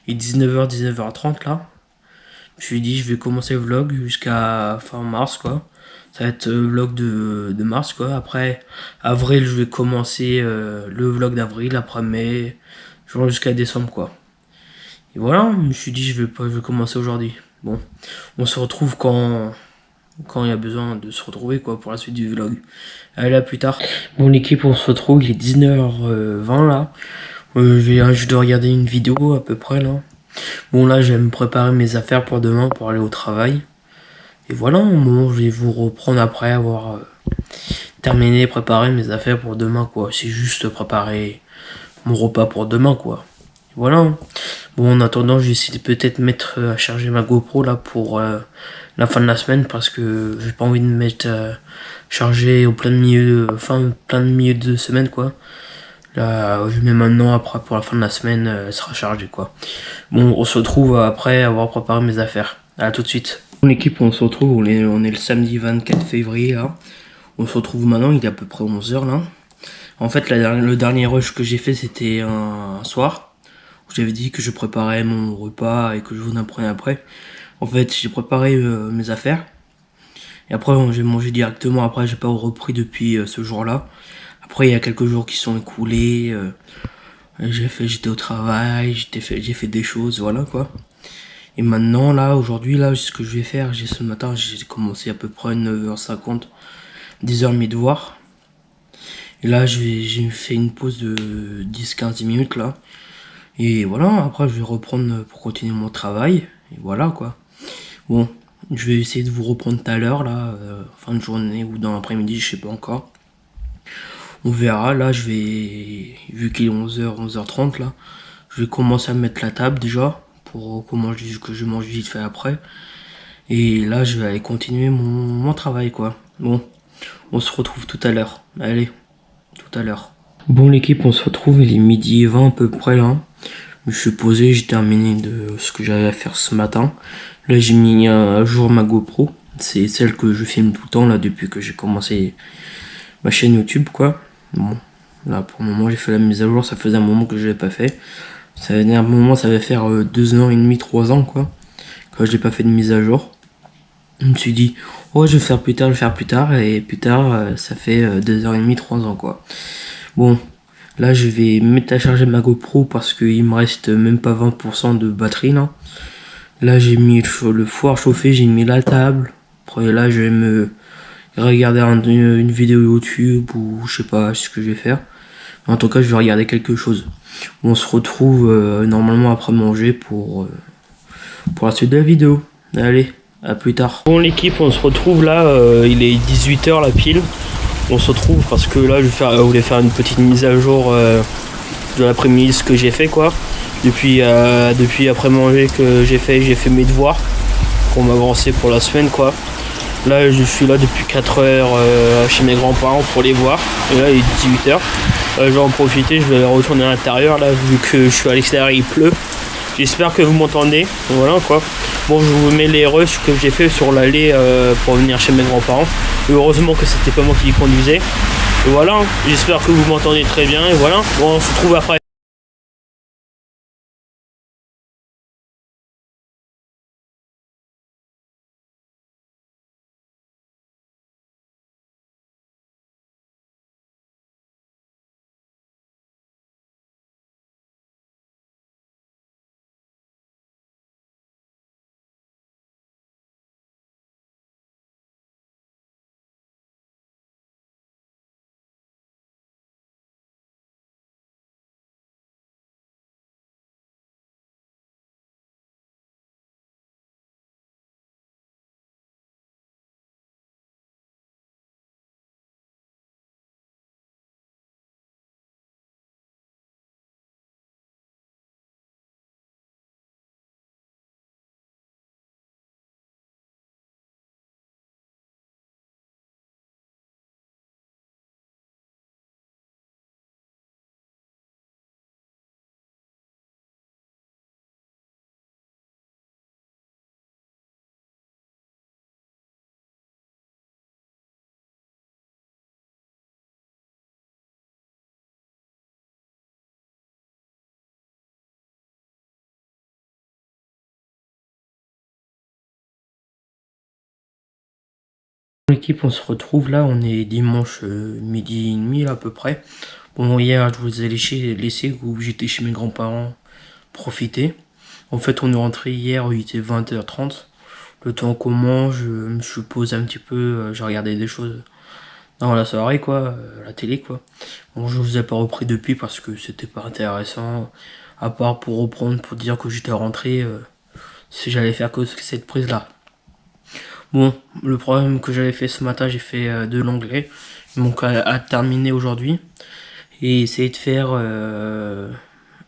et 19h, 19h30 là. Je me suis dit je vais commencer le vlog jusqu'à fin mars quoi. Ça va être le vlog de mars quoi. Après avril je vais commencer le vlog d'avril, après mai, jusqu'à décembre quoi. Et voilà, je me suis dit je vais commencer aujourd'hui. Bon, on se retrouve quand il y a besoin de se retrouver quoi pour la suite du vlog. Allez, à plus tard. Bon l'équipe, on se retrouve, il est 19h20 là. Je dois regarder une vidéo à peu près là. Bon là je vais me préparer mes affaires pour demain pour aller au travail. Et voilà, bon, je vais vous reprendre après avoir terminé, préparer mes affaires pour demain quoi. C'est juste préparer mon repas pour demain quoi. Voilà. Bon, en attendant, je vais essayer de peut-être mettre à charger ma GoPro là pour la fin de la semaine parce que j'ai pas envie de mettre chargé au plein milieu de semaine quoi. Là, je mets maintenant, après pour la fin de la semaine, elle sera chargée quoi. Bon, on se retrouve après avoir préparé mes affaires. À tout de suite. Bon équipe, on se retrouve, on est le samedi 24 février là. On se retrouve maintenant, il est à peu près 11h là. En fait, le dernier rush que j'ai fait, c'était un soir. J'avais dit que je préparais mon repas et que je vous en prenais après. En fait, j'ai préparé mes affaires. Et après, j'ai mangé directement. Après, j'ai pas repris depuis ce jour-là. Après, il y a quelques jours qui sont écoulés. J'étais au travail, j'ai fait des choses, voilà quoi. Et maintenant, là, aujourd'hui, là, ce que je vais faire, ce matin, j'ai commencé à peu près 9h50, 10h mes devoirs. Et là, j'ai fait une pause de 10-15 minutes, là. Et voilà, après, je vais reprendre pour continuer mon travail. Et voilà, quoi. Bon, je vais essayer de vous reprendre tout à l'heure, là, fin de journée ou dans l'après-midi, je sais pas encore. On verra, là, vu qu'il est 11h, 11h30, là, je vais commencer à mettre la table, déjà, pour que je mange vite fait après. Et là, je vais aller continuer mon travail, quoi. Bon, on se retrouve tout à l'heure. Allez, tout à l'heure. Bon, l'équipe, on se retrouve, il est 12h20 à peu près, là. me suis posé, j'ai terminé de ce que j'avais à faire ce matin. Là j'ai mis à jour ma GoPro, c'est celle que je filme tout le temps là depuis que j'ai commencé ma chaîne YouTube quoi. Bon, là pour le moment j'ai fait la mise à jour, ça faisait un moment que je l'avais pas fait. Ça faisait un moment, ça va faire 2 ans et demi, 3 ans quoi, quand je n'ai pas fait de mise à jour. Je me suis dit, oh je vais faire plus tard, et plus tard ça fait 2h30, 3 ans quoi. Bon, là je vais mettre à charger ma GoPro parce qu'il me reste même pas 20% de batterie là. Là j'ai mis le four chauffé, j'ai mis la table. Après là je vais me regarder une vidéo YouTube ou je sais pas ce que je vais faire. En tout cas je vais regarder quelque chose. On se retrouve normalement après manger pour la suite de la vidéo. Allez, à plus tard. Bon l'équipe, on se retrouve là, il est 18h la pile. On se retrouve parce que là je voulais faire une petite mise à jour de l'après-midi, ce que j'ai fait quoi. Depuis après manger que j'ai fait mes devoirs pour m'avancer pour la semaine quoi. Là je suis là depuis 4 heures chez mes grands-parents pour les voir. Et là il est 18h. Je vais en profiter, je vais retourner à l'intérieur là vu que je suis à l'extérieur, il pleut. J'espère que vous m'entendez. Voilà quoi. Bon, je vous mets les rushs que j'ai fait sur l'allée pour venir chez mes grands-parents. Heureusement que c'était pas moi qui conduisais. Et voilà, hein. J'espère que vous m'entendez très bien. Et voilà, bon, on se retrouve après. L'équipe, on se retrouve là, on est dimanche midi et demi là, à peu près. Bon, hier je vous ai laissé où j'étais chez mes grands-parents profiter. En fait, on est rentré hier, il était 20h30. Le temps qu'on mange, je me suis posé un petit peu, j'ai regardé des choses dans la soirée quoi, la télé quoi. Bon, je vous ai pas repris depuis parce que c'était pas intéressant, à part pour reprendre, pour dire que j'étais rentré, si j'allais faire que cette prise là. Bon, le problème que j'avais fait ce matin, j'ai fait de l'anglais, donc à terminer aujourd'hui, et essayer de faire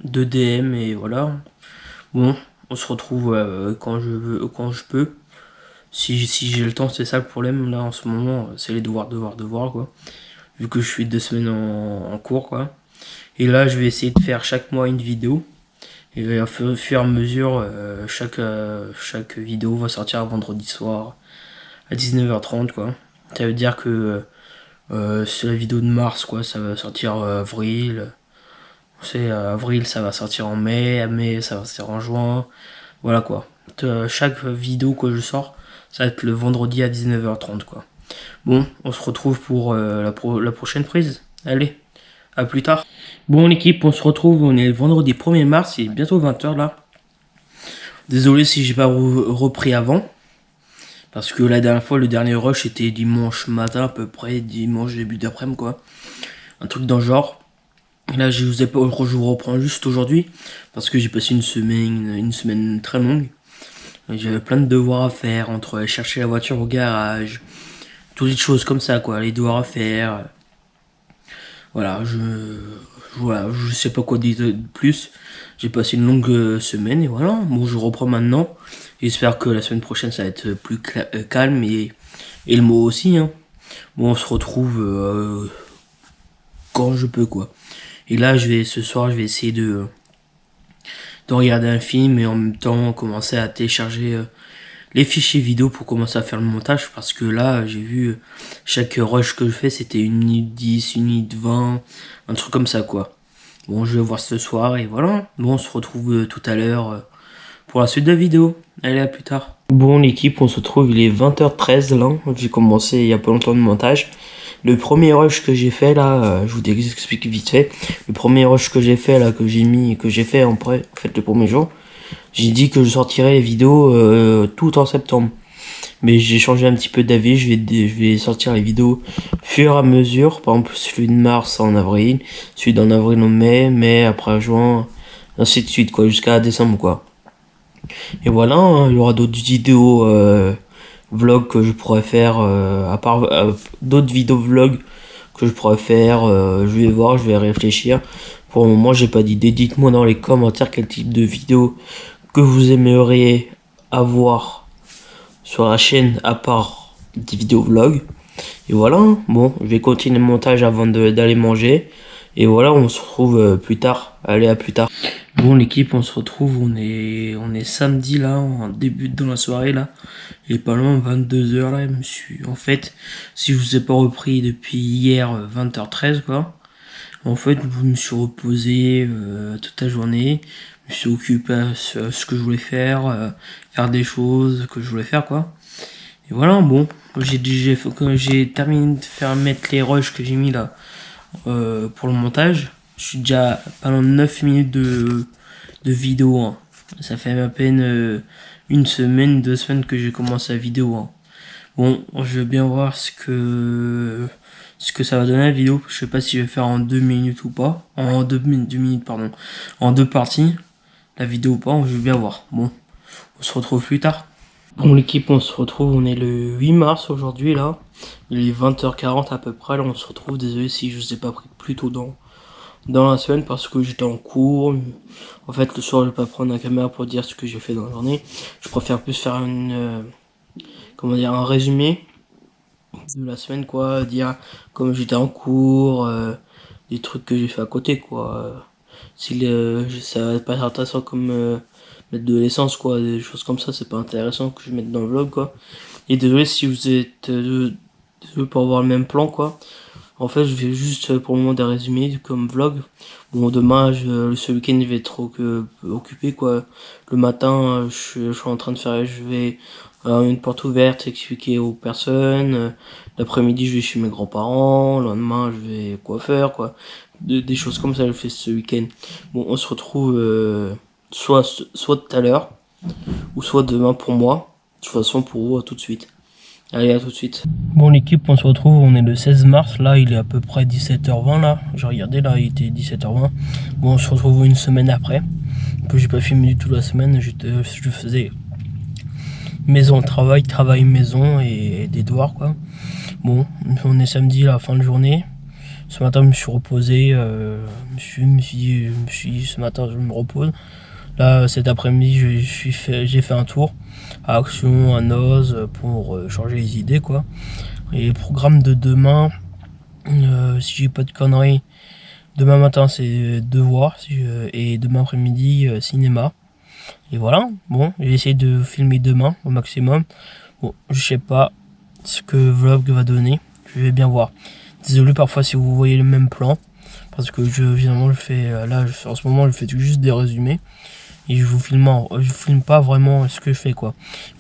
2 DM et voilà. Bon, on se retrouve quand je veux, quand je peux. Si j'ai le temps, c'est ça le problème là en ce moment, c'est les devoirs quoi. Vu que je suis 2 semaines en cours quoi. Et là je vais essayer de faire chaque mois une vidéo. Et au fur et à mesure, chaque vidéo va sortir vendredi soir à 19h30 quoi. Ça veut dire que c'est la vidéo de mars quoi, ça va sortir avril. C'est avril, ça va sortir en mai, mai ça va sortir en juin. Voilà quoi. Chaque vidéo que je sors, ça va être le vendredi à 19h30 quoi. Bon, on se retrouve pour la prochaine prise. Allez, à plus tard. Bon l'équipe, on se retrouve, on est le vendredi 1er mars, il est bientôt 20h là. Désolé si j'ai pas repris avant. Parce que la dernière fois, le dernier rush était dimanche matin à peu près, dimanche début d'après-midi quoi. Un truc dans le genre. Là je vous reprends juste aujourd'hui. Parce que j'ai passé une semaine très longue. J'avais plein de devoirs à faire, entre chercher la voiture au garage, toutes les choses comme ça quoi, les devoirs à faire. Voilà, je sais pas quoi dire de plus. J'ai passé une longue semaine et voilà. Bon, je reprends maintenant. J'espère que la semaine prochaine ça va être plus calme et le mot aussi. Hein. Bon, on se retrouve quand je peux quoi. Et là, ce soir, je vais essayer de regarder un film et en même temps commencer à télécharger les fichiers vidéo pour commencer à faire le montage, parce que là j'ai vu chaque rush que je fais c'était 1 minute 10, 1 minute 20, un truc comme ça quoi. Bon, je vais voir ce soir et voilà. Bon, on se retrouve tout à l'heure pour la suite de la vidéo. Allez, à plus tard. Bon l'équipe, on se retrouve, il est 20h13 là, j'ai commencé il y a pas longtemps le montage. Le premier rush que j'ai fait là, je vous explique vite fait. Le premier rush que j'ai fait là, que j'ai fait en fait le premier jour, j'ai dit que je sortirais les vidéos tout en septembre. Mais j'ai changé un petit peu d'avis, je vais sortir les vidéos fur et à mesure. Par exemple, celui de mars en avril, celui d'en avril en mai après juin, ainsi de suite quoi, jusqu'à décembre quoi. Et voilà, hein, il y aura d'autres vidéos vlogs que je pourrais faire, à part d'autres vidéos vlogs que je pourrais faire, je vais voir, je vais réfléchir. Pour le moment, j'ai pas d'idée. Dites-moi dans les commentaires quel type de vidéo que vous aimeriez avoir sur la chaîne à part des vidéos vlogs. Et voilà, bon, je vais continuer le montage avant d'aller manger. Et voilà, on se retrouve plus tard. Allez, à plus tard. Bon l'équipe, on se retrouve, on est samedi là, on débute dans la soirée là. Il est pas loin 22h là, en fait, si je vous ai pas repris depuis hier 20h13 quoi. En fait, je me suis reposé toute la journée, je me suis occupé à ce que je voulais faire, faire des choses que je voulais faire quoi. Et voilà, bon, j'ai terminé de mettre les rushs que j'ai mis là pour le montage. Je suis déjà pas loin de 9 minutes de vidéo. Hein. Ça fait à peine 1 semaine, 2 semaines que j'ai commencé la vidéo. Hein. Bon, je vais bien voir ce que ça va donner la vidéo. Je sais pas si je vais faire en 2 minutes ou pas. En 2 minutes, pardon. En 2 parties. La vidéo ou pas, je vais bien voir. Bon, on se retrouve plus tard. Bon l'équipe, on se retrouve, on est le 8 mars aujourd'hui là. Il est 20h40 à peu près, là on se retrouve. Désolé si je vous ai pas pris plus tôt dans la semaine parce que j'étais en cours. En fait le soir je vais pas prendre la caméra pour dire ce que j'ai fait dans la journée. Je préfère plus faire un résumé de la semaine quoi, dire comme j'étais en cours, des trucs que j'ai fait à côté quoi. Ça va pas être intéressant comme mettre de l'essence quoi, des choses comme ça, c'est pas intéressant que je mette dans le vlog quoi. Et désolé si vous êtes désolé pour avoir le même plan quoi. En fait je vais juste pour le moment des résumés comme vlog. Bon demain ce week-end je vais être occupé quoi. Le matin je suis en train de faire, je vais une porte ouverte expliquer aux personnes. L'après-midi je vais chez mes grands-parents. Le lendemain je vais coiffeur quoi. Des choses comme ça je fais ce week-end. Bon on se retrouve soit tout à l'heure ou soit demain pour moi. De toute façon pour vous à tout de suite. Allez, à tout de suite. Bon l'équipe, on se retrouve, on est le 16 mars, là il est à peu près 17h20 là. J'ai regardé là, il était 17h20. Bon on se retrouve une semaine après. J'ai pas filmé du tout la semaine, je faisais maison, travail, maison et des devoirs quoi. Bon, on est samedi à la fin de journée. Ce matin je me suis reposé, je me suis dit ce matin je me repose. Là cet après-midi j'ai fait un tour à Action, à Noz pour changer les idées quoi. Et le programme de demain, si j'ai pas de conneries, demain matin c'est devoir et demain après-midi cinéma. Et voilà, bon, j'ai essayé de filmer demain au maximum. Bon, je sais pas ce que vlog va donner, je vais bien voir. Désolé parfois si vous voyez le même plan, parce que évidemment je fais là en ce moment je fais juste des résumés. Et je filme pas vraiment ce que je fais quoi.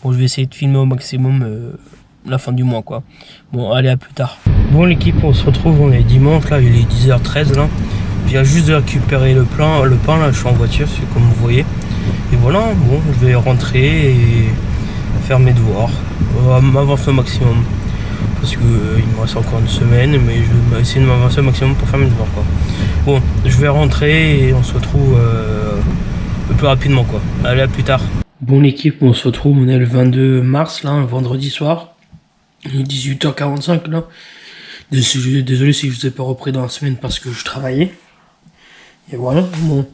Bon je vais essayer de filmer au maximum la fin du mois quoi. Bon allez à plus tard. Bon l'équipe on se retrouve, on est dimanche là, il est 10h13 là. Je viens juste de récupérer le pain là, je suis en voiture comme vous voyez. Et voilà, bon je vais rentrer et faire mes devoirs. M'avancer au maximum. Parce que il me reste encore une semaine, mais je vais essayer de m'avancer au maximum pour faire mes devoirs quoi. Bon je vais rentrer et on se retrouve le plus rapidement quoi. Allez à plus tard. Bon l'équipe, on se retrouve, on est le 22 mars là, un vendredi soir. Il est 18h45 là. Désolé si je vous ai pas repris dans la semaine parce que je travaillais. Et voilà, bon,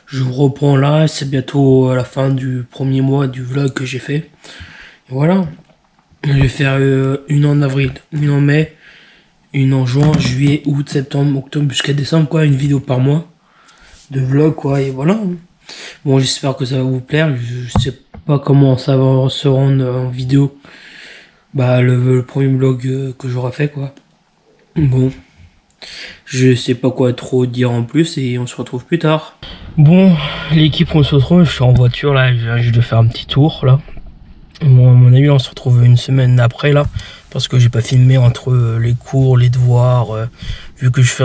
je vous reprends là, c'est bientôt à la fin du premier mois du vlog que j'ai fait. Et voilà, je vais faire une en avril, une en mai, une en juin, juillet, août, septembre, octobre jusqu'à décembre quoi, une vidéo par mois de vlog quoi, et voilà. Bon, j'espère que ça va vous plaire. Je sais pas comment ça va se rendre en vidéo. Bah, le premier vlog que j'aurai fait, quoi. Bon, je sais pas quoi trop dire en plus et on se retrouve plus tard. Bon, l'équipe, on se retrouve. Je suis en voiture là. Je viens juste de faire un petit tour là. Bon, à mon avis, on se retrouve une semaine après là. Parce que j'ai pas filmé entre les cours, les devoirs. Vu que je fais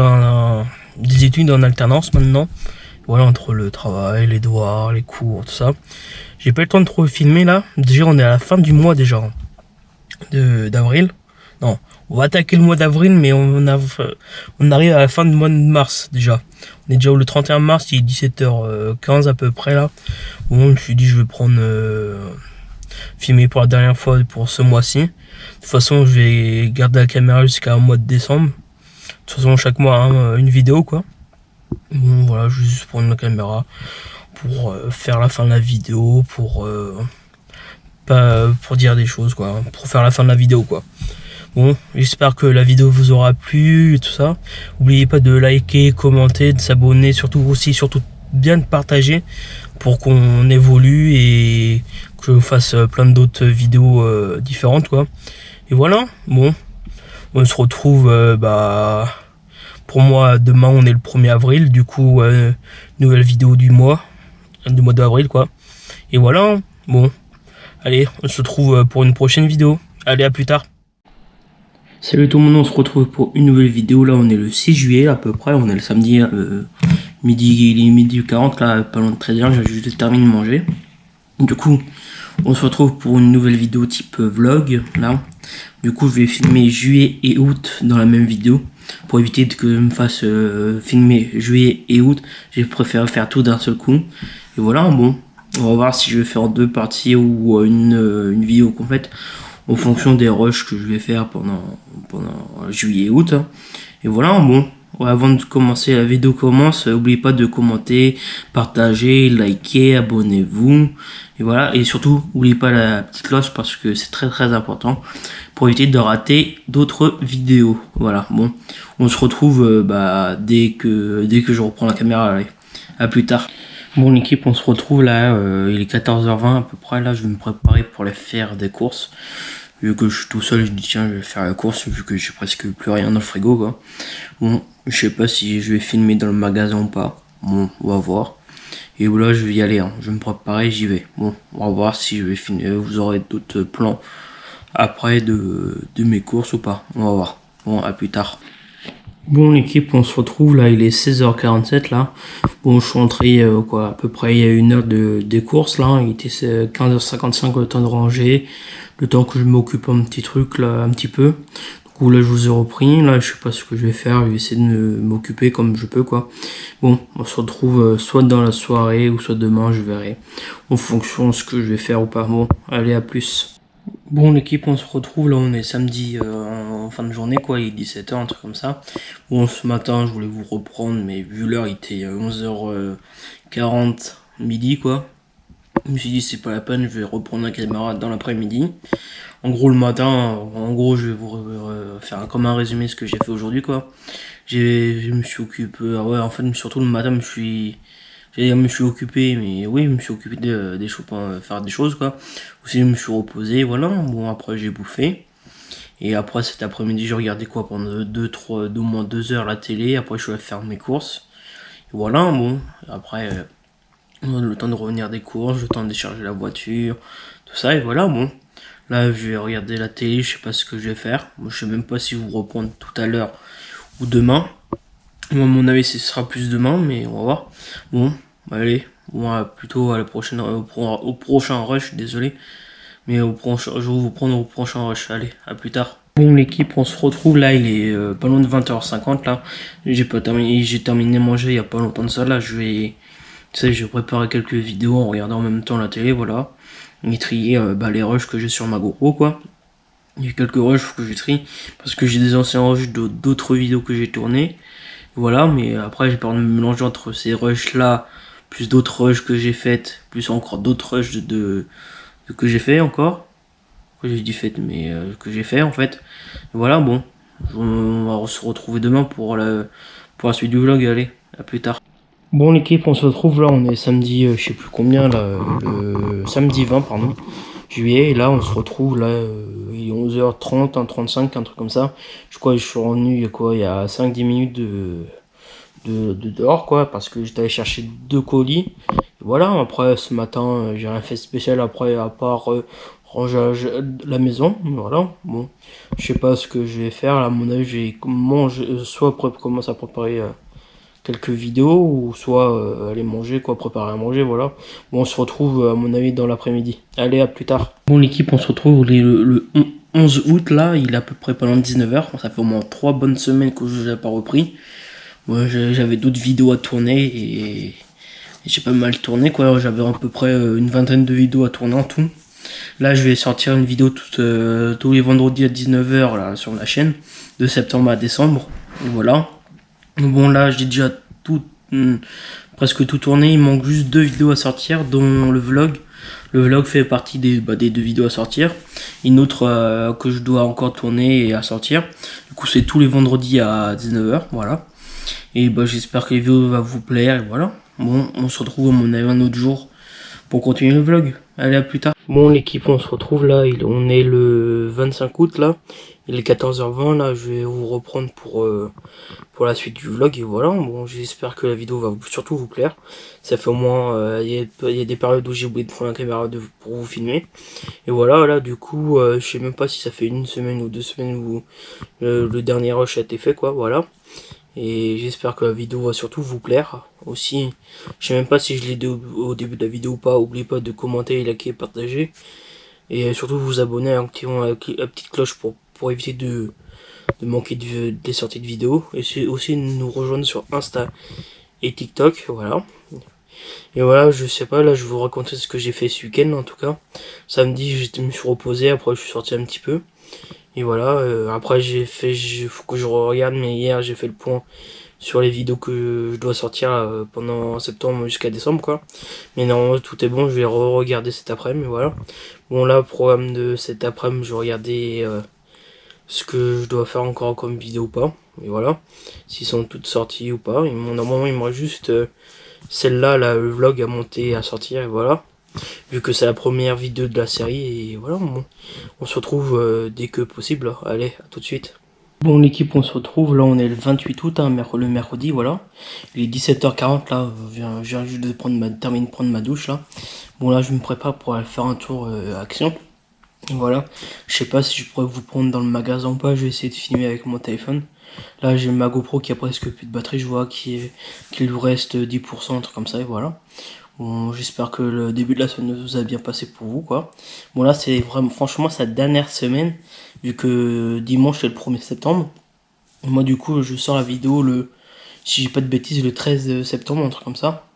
des études en alternance maintenant. Voilà, entre le travail, les devoirs, les cours, tout ça. J'ai pas eu le temps de trop filmer là. Déjà, on est à la fin du mois déjà. D'avril. Non, on va attaquer le mois d'avril, mais on arrive à la fin du mois de mars déjà. On est déjà le 31 mars, il est 17h15 à peu près là. Bon, je me suis dit je vais prendre filmer pour la dernière fois pour ce mois-ci. De toute façon, je vais garder la caméra jusqu'à mois de décembre. De toute façon, chaque mois, hein, une vidéo quoi. Bon, voilà, je vais juste prendre la caméra pour faire la fin de la vidéo, pour dire des choses quoi, pour faire la fin de la vidéo quoi. Bon, j'espère que la vidéo vous aura plu et tout ça. N'oubliez pas de liker, commenter, de s'abonner, surtout bien de partager pour qu'on évolue et que je fasse plein d'autres vidéos différentes quoi. Et voilà, bon, on se retrouve pour moi demain on est le 1er avril, du coup nouvelle vidéo du mois d'avril quoi. Et voilà, bon, allez, on se retrouve pour une prochaine vidéo. Allez, à plus tard. Salut tout le monde, on se retrouve pour une nouvelle vidéo. Là on est le 6 juillet à peu près, on est le samedi midi 40 là, pas loin de 13h, j'ai juste terminé de manger. Du coup on se retrouve pour une nouvelle vidéo type vlog là. Du coup je vais filmer juillet et août dans la même vidéo. Pour éviter que je me fasse filmer juillet et août, j'ai préféré faire tout d'un seul coup. Et voilà, bon, on va voir si je vais faire en deux parties ou une vidéo complète en fonction des rushs que je vais faire pendant juillet et août. Et voilà, bon, avant de commencer, la vidéo commence, n'oubliez pas de commenter, partager, liker, abonnez-vous. Et voilà, et surtout, n'oubliez pas la petite cloche parce que c'est très très important pour éviter de rater d'autres vidéos. Voilà, bon, on se retrouve dès que je reprends la caméra. Allez, à plus tard. Bon l'équipe, on se retrouve là, il est 14h20 à peu près, là je vais me préparer pour aller faire des courses. Vu que je suis tout seul, je dis tiens je vais faire la course vu que j'ai presque plus rien dans le frigo quoi. Bon, je sais pas si je vais filmer dans le magasin ou pas, bon on va voir. Et voilà je vais y aller, hein. Je vais me préparer, j'y vais. Bon, on va voir si je vais filmer, vous aurez d'autres plans après de mes courses ou pas, on va voir. Bon, à plus tard. Bon l'équipe, on se retrouve là, il est 16h47 là. Bon je suis entré à peu près il y a une heure des courses là, il était 15h55 le temps de ranger, le temps que je m'occupe un petit truc là, un petit peu. Du coup là je vous ai repris, là je sais pas ce que je vais faire, je vais essayer de m'occuper comme je peux quoi. Bon, on se retrouve soit dans la soirée ou soit demain, je verrai en fonction de ce que je vais faire ou pas. Bon, allez à plus. Bon l'équipe, on se retrouve là, on est samedi en fin de journée quoi, il est 17h, un truc comme ça. Bon ce matin je voulais vous reprendre mais vu l'heure il était 11h40 midi quoi. Je me suis dit c'est pas la peine, je vais reprendre la caméra dans l'après-midi. En gros le matin, en gros je vais vous faire comme un résumé ce que j'ai fait aujourd'hui quoi. Je me suis occupé, ouais en fait surtout le matin je me suis occupé, mais oui, je me suis occupé des choses, faire des choses quoi. Aussi, je me suis reposé, voilà. Bon, après, j'ai bouffé. Et après, cet après-midi, j'ai regardé quoi pendant au moins 2 heures la télé. Après, je suis allé faire mes courses. Et voilà, bon. Après, le temps de revenir des courses, le temps de décharger la voiture, tout ça. Et voilà, bon. Là, je vais regarder la télé, je sais pas ce que je vais faire. Moi, je sais même pas si vous reprendre tout à l'heure ou demain. Moi, à mon avis, ce sera plus demain, mais on va voir. Bon, allez, bon, plutôt à la prochaine, au prochain rush, désolé. Mais je vais vous prendre au prochain rush. Allez, à plus tard. Bon, l'équipe, on se retrouve là, il est pas loin de 20h50 là. J'ai terminé de manger il y a pas longtemps de ça. Là, je vais préparer quelques vidéos en regardant en même temps la télé, voilà. Et trier les rushs que j'ai sur ma GoPro, quoi. Il y a quelques rushs que j'ai trié parce que j'ai des anciens rushs d'autres vidéos que j'ai tournées. Voilà, mais après j'ai peur de me mélanger entre ces rushs là, plus d'autres rushs que j'ai faites, plus encore d'autres rushs que j'ai fait encore. Que j'ai dit fait, mais que j'ai fait en fait. Et voilà, bon, on va se retrouver demain pour la suite du vlog, allez, à plus tard. Bon l'équipe, on se retrouve là, on est samedi, je sais plus combien là, le samedi 20 pardon, juillet, et là on se retrouve là, il est 11h30, 1h35, un truc comme ça. Je crois que je suis revenu il y a 5-10 minutes de dehors quoi, parce que j'étais allé chercher 2 colis. Et voilà, après ce matin, j'ai rien fait de spécial après à part ranger la maison, voilà. Bon, je sais pas ce que je vais faire, là, à mon avis, j'ai soit commencer à préparer quelques vidéos ou soit aller manger quoi, préparer à manger, voilà. Bon, on se retrouve à mon avis dans l'après-midi. Allez, à plus tard. Bon l'équipe, on se retrouve le 11 août là, il est à peu près pendant 19h, ça fait au moins 3 bonnes semaines que je n'ai pas repris. Ouais, j'avais d'autres vidéos à tourner et j'ai pas mal tourné quoi, j'avais à peu près une vingtaine de vidéos à tourner en tout. Là je vais sortir une vidéo tous les vendredis à 19h là sur la chaîne, de septembre à décembre, et voilà. Bon là j'ai déjà tout, presque tout tourné, il manque juste 2 vidéos à sortir, dont le vlog. Le vlog fait partie des 2 vidéos à sortir. Une autre que je dois encore tourner et à sortir. Du coup c'est tous les vendredis à 19h, voilà. Et bah j'espère que les vidéos va vous plaire, et voilà. Bon, on se retrouve à mon avis un autre jour pour continuer le vlog. Allez, à plus tard. Bon l'équipe, on se retrouve là, on est le 25 août là. Il est 14h20 là, je vais vous reprendre pour la suite du vlog, et voilà. Bon, j'espère que la vidéo va surtout vous plaire. Ça fait au moins, il y a des périodes où j'ai oublié de prendre la caméra pour vous filmer. Et voilà, là du coup, je sais même pas si ça fait une semaine ou 2 semaines où le dernier rush a été fait quoi, voilà. Et j'espère que la vidéo va surtout vous plaire. Aussi, je sais même pas si je l'ai dit au début de la vidéo ou pas. N'oubliez pas de commenter, liker, partager. Et surtout vous abonner en activant la petite cloche pour éviter de manquer des sorties de vidéos. Et c'est aussi nous rejoindre sur Insta et TikTok. Voilà. Et voilà, je sais pas, là je vais vous raconter ce que j'ai fait ce week-end en tout cas. Samedi, je me suis reposé, après je suis sorti un petit peu. Et voilà, après faut que je regarde, mais hier j'ai fait le point sur les vidéos que je dois sortir pendant septembre jusqu'à décembre quoi. Mais normalement tout est bon, je vais re-regarder cet après-midi, voilà. Bon là, programme de cet après-midi, je vais regarder ce que je dois faire encore comme vidéo ou pas. Et voilà, s'ils sont toutes sorties ou pas. Normalement il me reste juste celle-là, là, le vlog à monter, à sortir, et voilà. Vu que c'est la première vidéo de la série, et voilà, on se retrouve dès que possible. Allez, à tout de suite. Bon l'équipe, on se retrouve, là on est le 28 août, hein, le mercredi, voilà. Il est 17h40 là, je viens juste de terminer de prendre ma douche là. Bon là je me prépare pour aller faire un tour action. Voilà, je sais pas si je pourrais vous prendre dans le magasin ou pas, je vais essayer de filmer avec mon téléphone. Là j'ai ma GoPro qui a presque plus de batterie, je vois qu'il lui reste 10%, un truc comme ça, et voilà. Bon, j'espère que le début de la semaine vous a bien passé pour vous, quoi. Bon là c'est vraiment, franchement, sa dernière semaine, vu que dimanche c'est le 1er septembre. Moi du coup je sors la vidéo si j'ai pas de bêtises, le 13 septembre, un truc comme ça.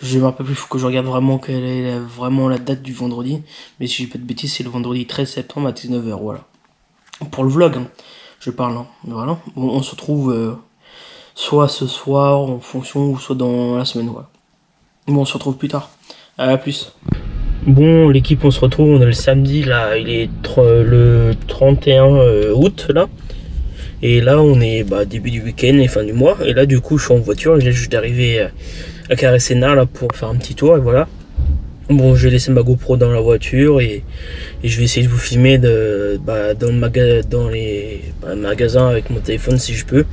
Je me rappelle plus, faut que je regarde vraiment quelle est vraiment la date du vendredi. Mais si j'ai pas de bêtises, c'est le vendredi 13 septembre à 19h, voilà. Pour le vlog, hein, je parle, hein. Voilà. Bon, on se retrouve soit ce soir en fonction, ou soit dans la semaine, voilà. Bon, on se retrouve plus tard. À plus. Bon, l'équipe, on se retrouve, on est le samedi, là, il est le 31 août, là. Et là, on est début du week-end et fin du mois. Et là, du coup, je suis en voiture, je viens juste d'arriver à Carré-Sénart, là, pour faire un petit tour, et voilà. Bon, je vais laisser ma GoPro dans la voiture, et je vais essayer de vous filmer dans les magasins avec mon téléphone si je peux.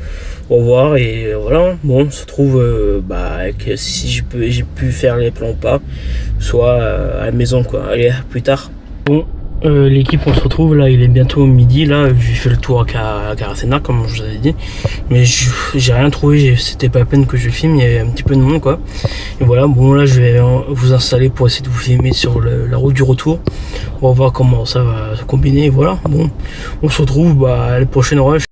Au revoir, et voilà. Bon, on se retrouve avec, si j'ai pu faire les plans ou pas, soit à la maison quoi. Allez, à plus tard. Bon, l'équipe, on se retrouve là, il est bientôt midi là, j'ai fait le tour à Caracena comme je vous avais dit, mais j'ai rien trouvé, c'était pas la peine que je filme, il y avait un petit peu de monde quoi. Et voilà, bon là je vais vous installer pour essayer de vous filmer sur la route du retour. On va voir comment ça va se combiner, et voilà. Bon, on se retrouve à la prochaine rush.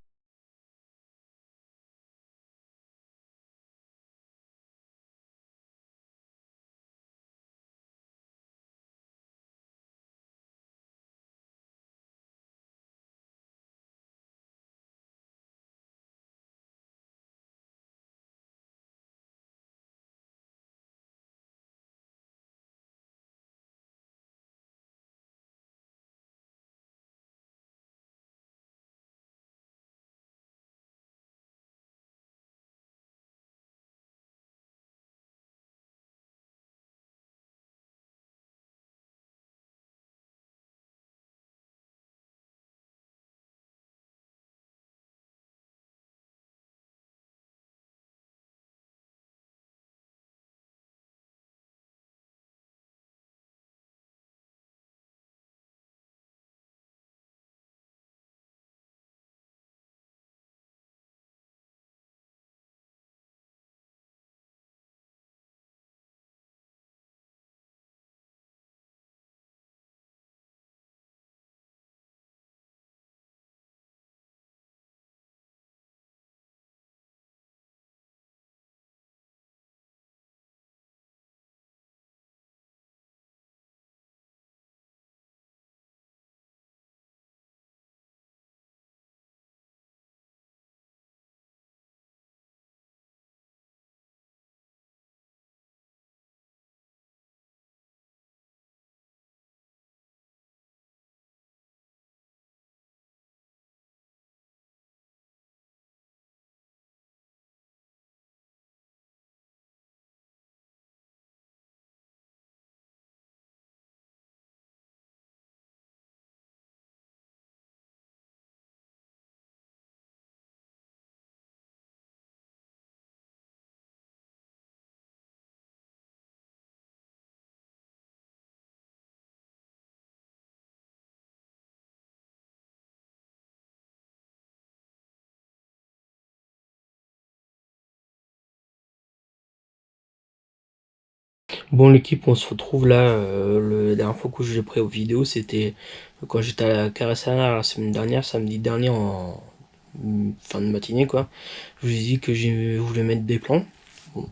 Bon l'équipe, on se retrouve là, la dernière fois que j'ai pris aux vidéos, c'était quand j'étais à la Caressana la semaine dernière, samedi dernier en fin de matinée quoi. Je vous ai dit que j'ai voulu mettre des plans. Bon,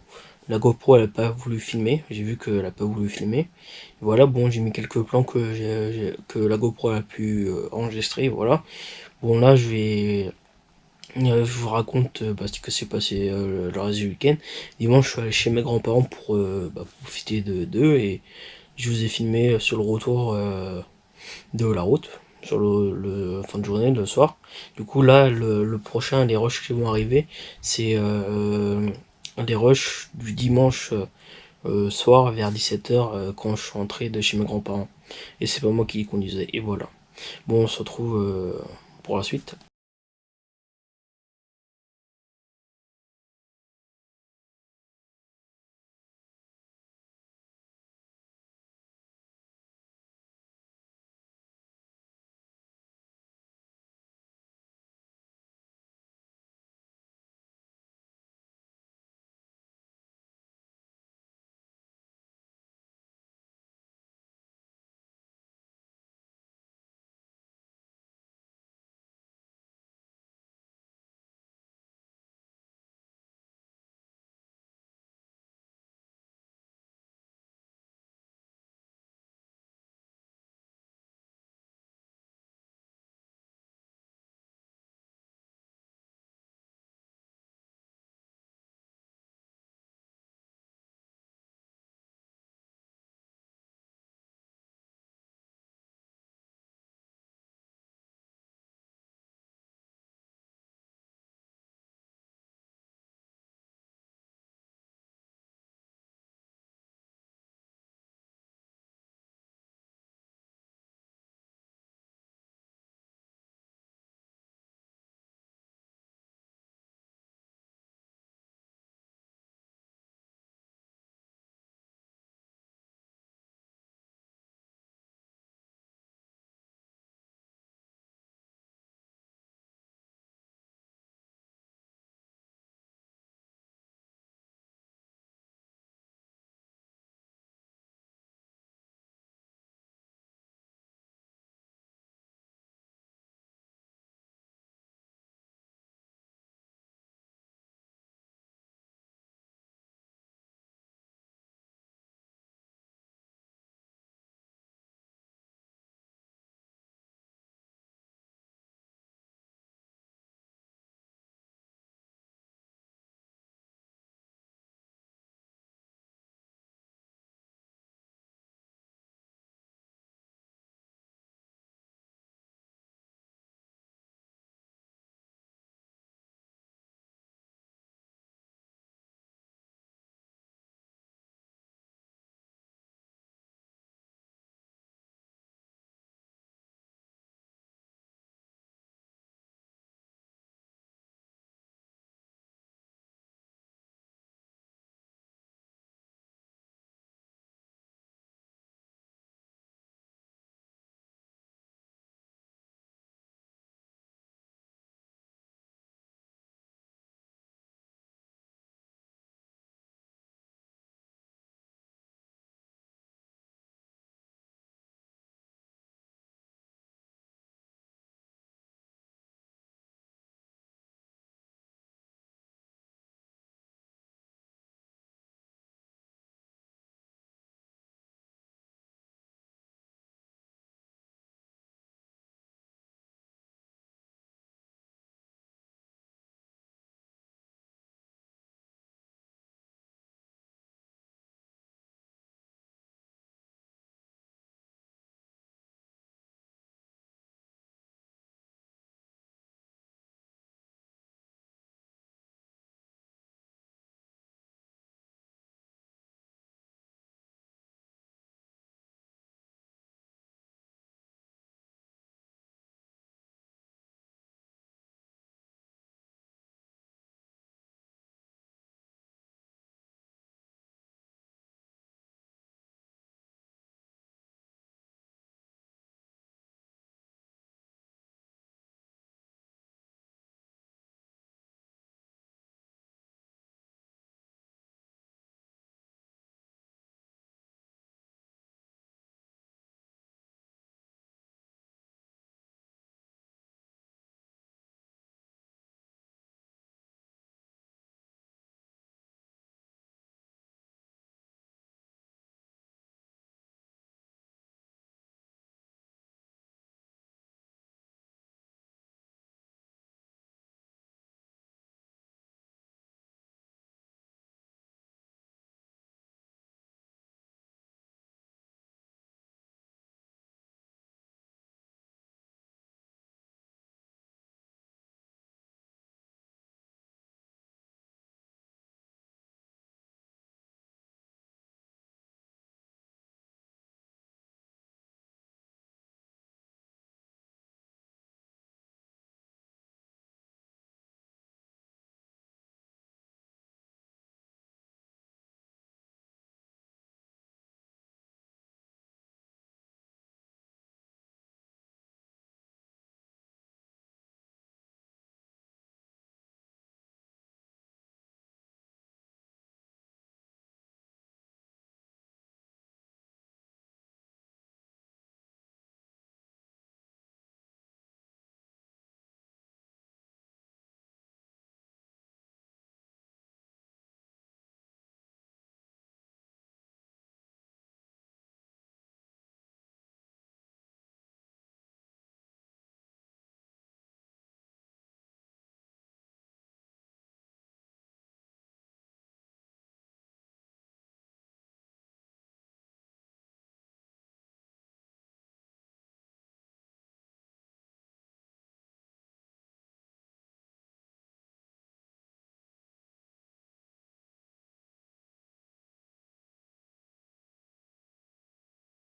la GoPro elle a pas voulu filmer, j'ai vu qu'elle a pas voulu filmer. Voilà, bon j'ai mis quelques plans que la GoPro a pu enregistrer, voilà. Bon là je vous raconte ce que s'est passé le reste du week-end. Dimanche, je suis allé chez mes grands-parents pour profiter d'eux et je vous ai filmé sur le retour de la route, sur le fin de journée, le soir. Du coup, là, le prochain, les rushs qui vont arriver, c'est les rushs du dimanche soir vers 17h quand je suis rentré de chez mes grands-parents. Et c'est pas moi qui les conduisais. Et voilà. Bon, on se retrouve pour la suite.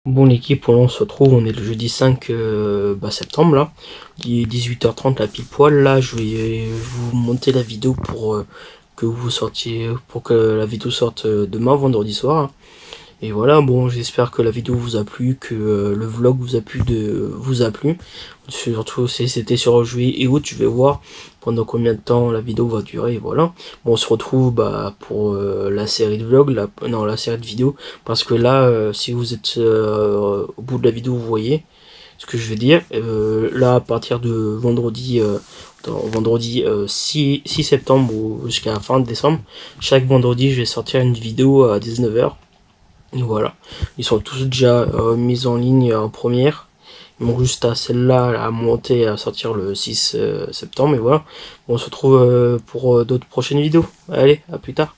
Bon l'équipe, on se retrouve, on est le jeudi 5 septembre là, il est 18h30 là pile poil. Là je vais vous monter la vidéo pour que vous sortiez, pour que la vidéo sorte demain vendredi soir. Et voilà, bon, j'espère que la vidéo vous a plu, que le vlog vous a plu. Surtout si c'était sur juillet et août, je vais voir pendant combien de temps la vidéo va durer, et voilà. Bon, on se retrouve pour la série de vlog, la série de vidéos, parce que là, si vous êtes au bout de la vidéo, vous voyez ce que je vais dire. Là, à partir de vendredi 6 septembre ou jusqu'à la fin de décembre, chaque vendredi, je vais sortir une vidéo à 19h. Voilà, ils sont tous déjà mis en ligne en première. Ils m'ont juste à celle-là à monter, à sortir le 6 septembre. Et voilà, on se retrouve pour d'autres prochaines vidéos. Allez, à plus tard.